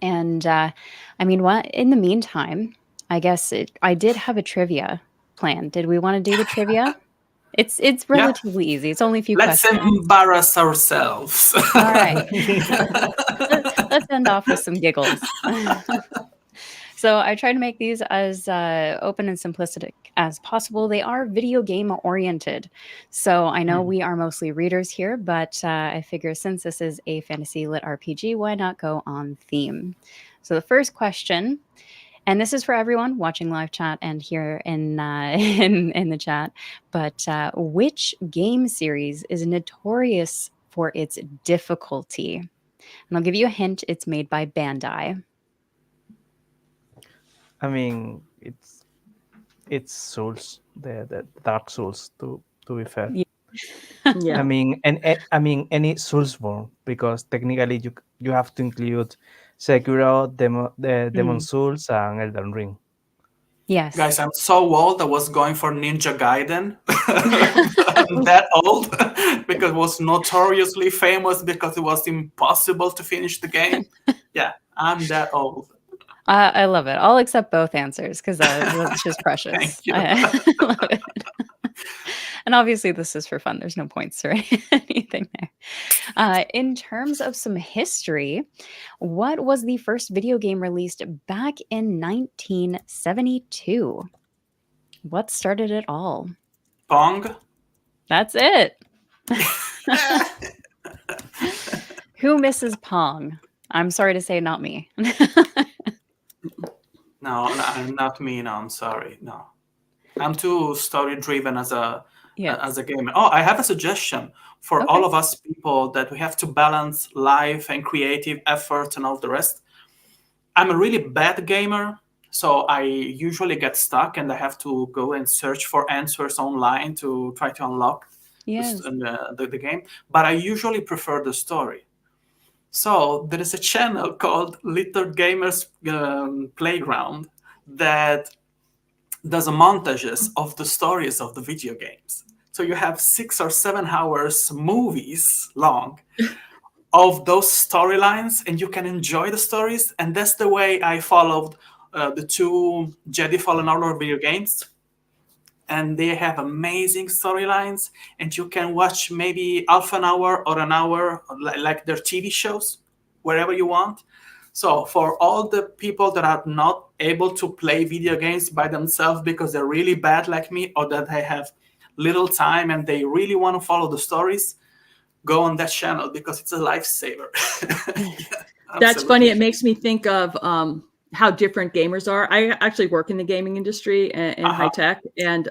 And what in the meantime, I guess I did have a trivia plan. Did we want to do the trivia? It's relatively easy. It's only a few Let's questions. embarrass ourselves. All right. Let's end off with some giggles. So I try to make these as open and simplistic as possible. They are video game oriented. So I know we are mostly readers here, but I figure since this is a fantasy lit RPG, why not go on theme? So the first question, and this is for everyone watching live chat and here in in the chat, but which game series is notorious for its difficulty? And I'll give you a hint. It's made by Bandai. I mean, it's Souls, the Dark Souls, to be fair. Yeah. I mean, any Soulsborne, because technically you have to include Sekiro, Demon Mhm. Souls, and Elden Ring. Yes. Guys, I'm so old. I was going for Ninja Gaiden. I'm that old because it was notoriously famous because it was impossible to finish the game. Yeah, I'm that old. I love it. I'll accept both answers because that's just Thank precious. you. I love it. And obviously, this is for fun. There's no points or anything there. In terms of some history, what was the first video game released back in 1972? What started it all? Pong? That's it. Who misses Pong? I'm sorry to say, not me. No, not me. No, I'm sorry. No, I'm too story driven Yes. as a gamer. Oh, I have a suggestion for Okay. all of us people that we have to balance life and creative effort and all the rest. I'm a really bad gamer, so I usually get stuck and I have to go and search for answers online to try to unlock Yes. the game. But I usually prefer the story. So there is a channel called Little Gamers Playground that does a montages of the stories of the video games. So you have 6 or 7 hours movies long of those storylines, and you can enjoy the stories. And that's the way I followed the two Jedi Fallen Order video games. And they have amazing storylines, and you can watch maybe half an hour or an hour, like their TV shows, wherever you want. So for all the people that are not able to play video games by themselves because they're really bad like me, or that they have little time and they really want to follow the stories, go on that channel because it's a lifesaver. Yeah, That's funny. absolutely. It makes me think of how different gamers are. I actually work in the gaming industry and Uh-huh. high tech, and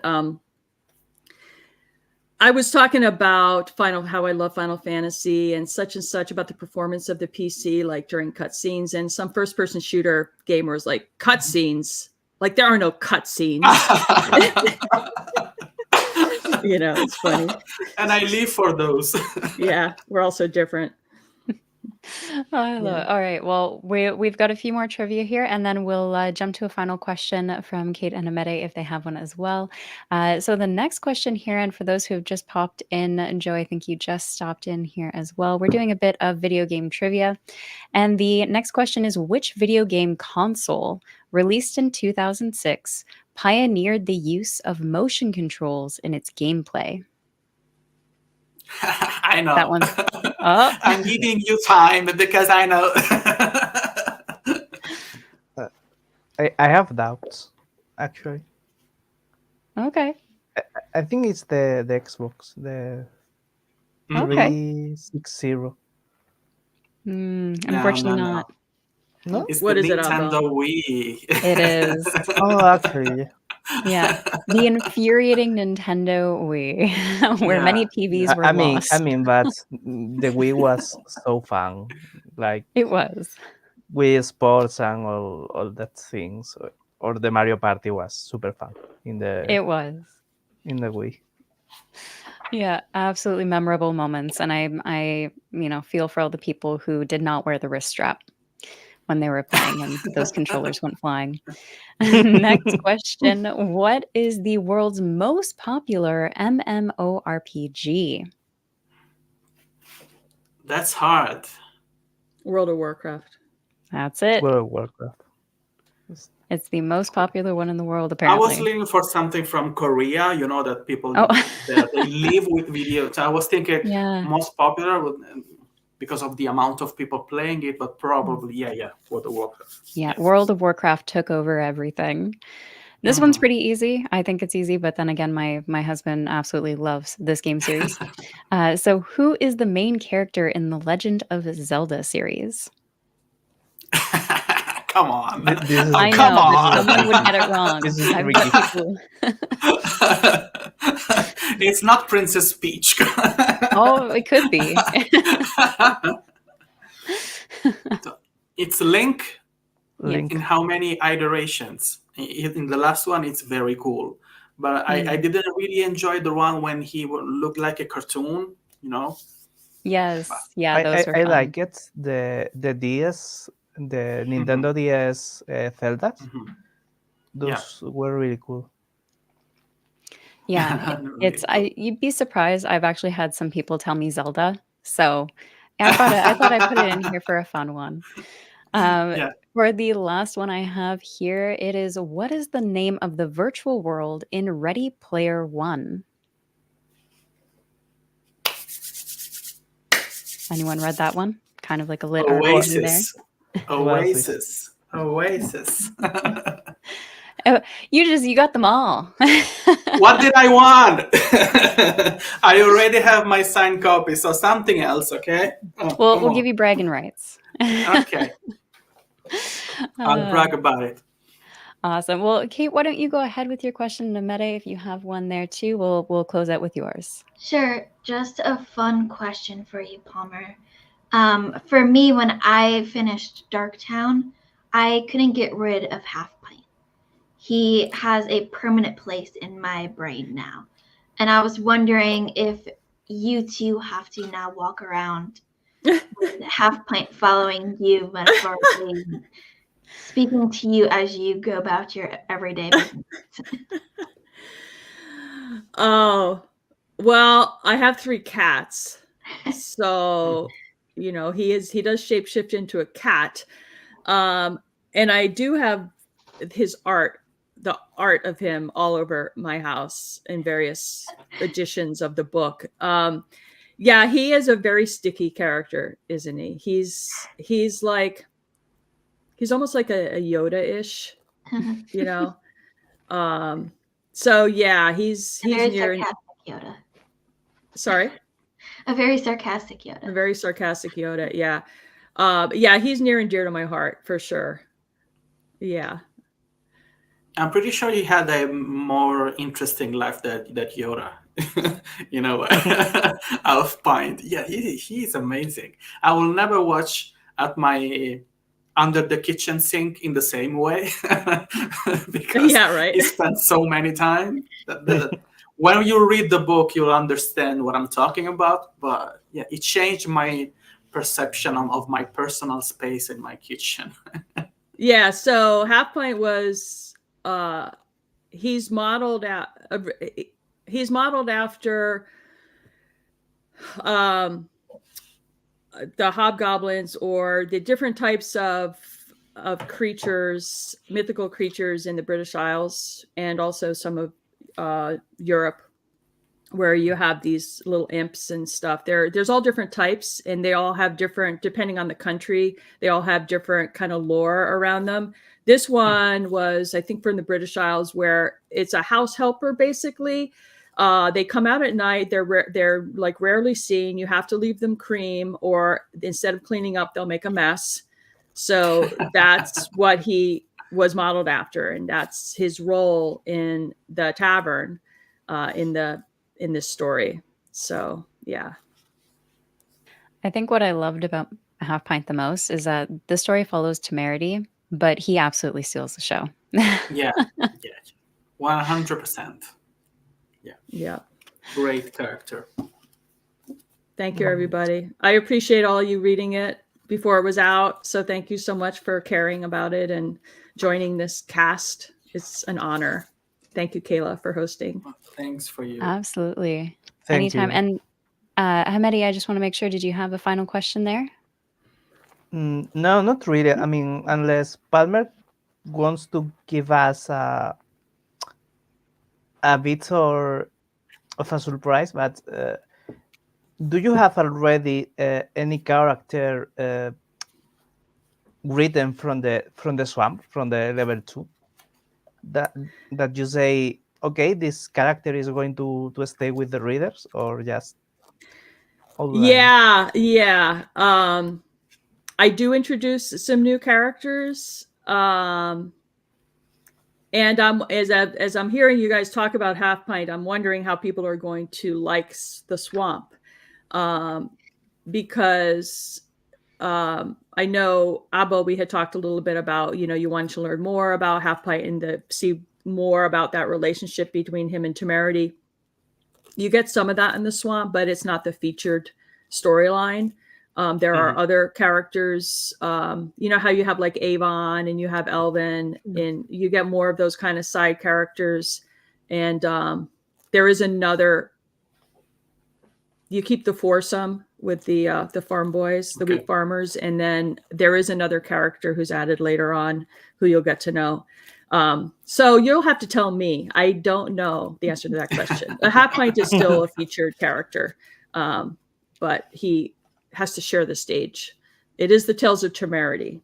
I was talking about how I love Final Fantasy and such about the performance of the PC, like during cutscenes. And some first-person shooter gamers like cutscenes. Like there are no cutscenes. It's funny. And I live for those. Yeah, we're all so different. Oh, I love it. All right. Well, we've got a few more trivia here, and then we'll jump to a final question from Kate and Amede if they have one as well. So the next question here, and for those who have just popped in, Joe, I think you just stopped in here as well. We're doing a bit of video game trivia, and the next question is: which video game console, released in 2006, pioneered the use of motion controls in its gameplay? I know. That one. Oh. I'm giving you time because I know. I have doubts, actually. Okay. I think it's the Xbox, the Okay. 360. Unfortunately No. not. No? It's What the is it, Nintendo Abel? Wii. It is. Oh, actually, Yeah. The infuriating Nintendo Wii, where many TVs were I lost. mean, but the Wii was so fun, like It was. Wii Sports and all that things, or the Mario Party was super fun in It was. the Wii. Yeah, absolutely memorable moments. And I feel for all the people who did not wear the wrist strap when they were playing and those controllers went flying. Next question. What is the world's most popular MMORPG? That's hard. World of Warcraft. That's it. World of Warcraft. It's the most popular one in the world, I apparently. was looking for something from Korea, that people Oh. that they live with videos. I was thinking Yeah. most popular because of the amount of people playing it, but probably World of Warcraft. Yeah, World of Warcraft took over everything. This one's pretty easy. I think it's easy, but then again, my husband absolutely loves this game series. So who is the main character in the Legend of Zelda series? Come on. This is, I come know, but on. someone would get it wrong. This is I've got tricky. people. It's not Princess Peach. Oh, it could be. It's Link. Link. In how many iterations? In the last one, it's very cool. But I didn't really enjoy the one when he looked like a cartoon, Yes, yeah, those were I fun. like it. The DS the Nintendo DS Zeldas. Mhm. Those were really cool. Yeah, Really cool. you'd be surprised. I've actually had some people tell me Zelda, so yeah, I thought I'd put it in here for a fun one. Um, Yeah. for the last one I have here, it is what is the name of the virtual world in Ready Player One? Anyone read that one? Kind of like a lit RPG there. Oasis. Oasis. Oasis. Oasis. Oh, you got them all. What did I want? I already have my signed copy, so something else, okay? Oh, come We'll on. give you bragging rights. Okay, I'll brag about it. Awesome. Well, Kate, why don't you go ahead with your question to Meta? If you have one there too, we'll close out with yours. Sure. Just a fun question for you, Palmer. For me, when I finished Darktown, I couldn't get rid of Half Pint. He has a permanent place in my brain now. And I was wondering if you two have to now walk around with Half Pint following you metaphorically, speaking to you as you go about your everyday business. Oh, well, I have 3 cats. So, he does shapeshift into a cat. And I do have his art, the art of him all over my house in various editions of the book. Yeah, he is a very sticky character, isn't he? He's almost like a Yoda-ish, you know. So yeah, he's A very near. sarcastic Yoda. Sorry, A very sarcastic Yoda. a very sarcastic Yoda. Yeah, yeah, he's near and dear to my heart for sure. Yeah. I'm pretty sure he had a more interesting life that Yoda. You know, Alf Pint. Yeah, he's amazing. I will never watch at my under the kitchen sink in the same way because Yeah, right. he spent so many time that when you read the book you'll understand what I'm talking about. But yeah, it changed my perception of my personal space in my kitchen. Yeah, so Half Pint was he's modeled after the hobgoblins or the different types of creatures, mythical creatures in the British Isles and also some of Europe, where you have these little imps and stuff. There's all different types, and they all have different, depending on the country, they all have different kind of lore around them. This one was, I think, from the British Isles, where it's a house helper basically. They come out at night. They're like rarely seen. You have to leave them cream, or instead of cleaning up, they'll make a mess. So that's what he was modeled after, and that's his role in the tavern in this story. So yeah. I think what I loved about Half Pint the most is that the story follows Temerity, but he absolutely steals the show. Yeah, 100%. Yeah. Great character. Thank you, everybody. I appreciate all you reading it before it was out. So thank you so much for caring about it and joining this cast. It's an honor. Thank you, Kayla, for hosting. Thanks for you. Absolutely. Thank Anytime. you. And Hamedi, I just want to make sure, did you have a final question there? No, not really. I mean, unless Palmer wants to give us a bit of a surprise, but do you have already any character written from the swamp, from the level 2, that you say, okay, this character is going to stay with the readers, or just online? Yeah. I do introduce some new characters. And as I'm hearing you guys talk about Half Pint, I'm wondering how people are going to like the swamp, because I know, Abo, we had talked a little bit about, you wanted to learn more about Half Pint and to see more about that relationship between him and Temerity. You get some of that in the swamp, but it's not the featured storyline. There are other characters, you know how you have like Avon and you have Elvin, and you get more of those kind of side characters. And there is another, you keep the foursome with the farm boys, the wheat farmers, and then there is another character who's added later on who you'll get to know. So you'll have to tell me. I don't know the answer to that question. A Half Pint is still a featured character, but he has to share the stage. It is the Tales of Temerity,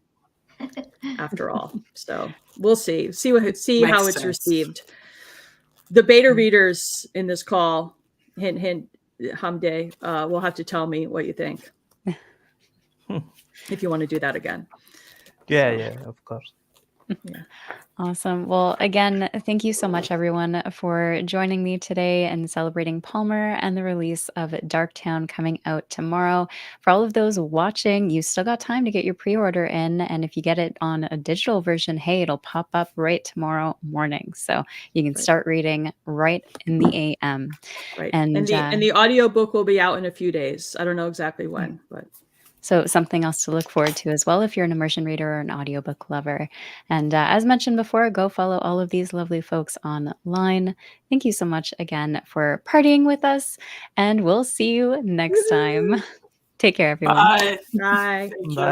after all. So we'll see how it's received. The beta readers in this call, hint, hint, Hamde, will have to tell me what you think if you want to do that again. Yeah, of course. Yeah. Awesome. Well, again, thank you so much, everyone, for joining me today and celebrating Palmer and the release of Darktown coming out tomorrow. For all of those watching, you still got time to get your pre-order in. And if you get it on a digital version, hey, it'll pop up right tomorrow morning. So you can start reading right in the AM. Right. And the audiobook will be out in a few days. I don't know exactly when, but... So something else to look forward to as well if you're an immersion reader or an audiobook lover. And as mentioned before, go follow all of these lovely folks online. Thank you so much again for partying with us, and we'll see you next time. Take care, everyone. Bye. Bye. Thank you. Bye.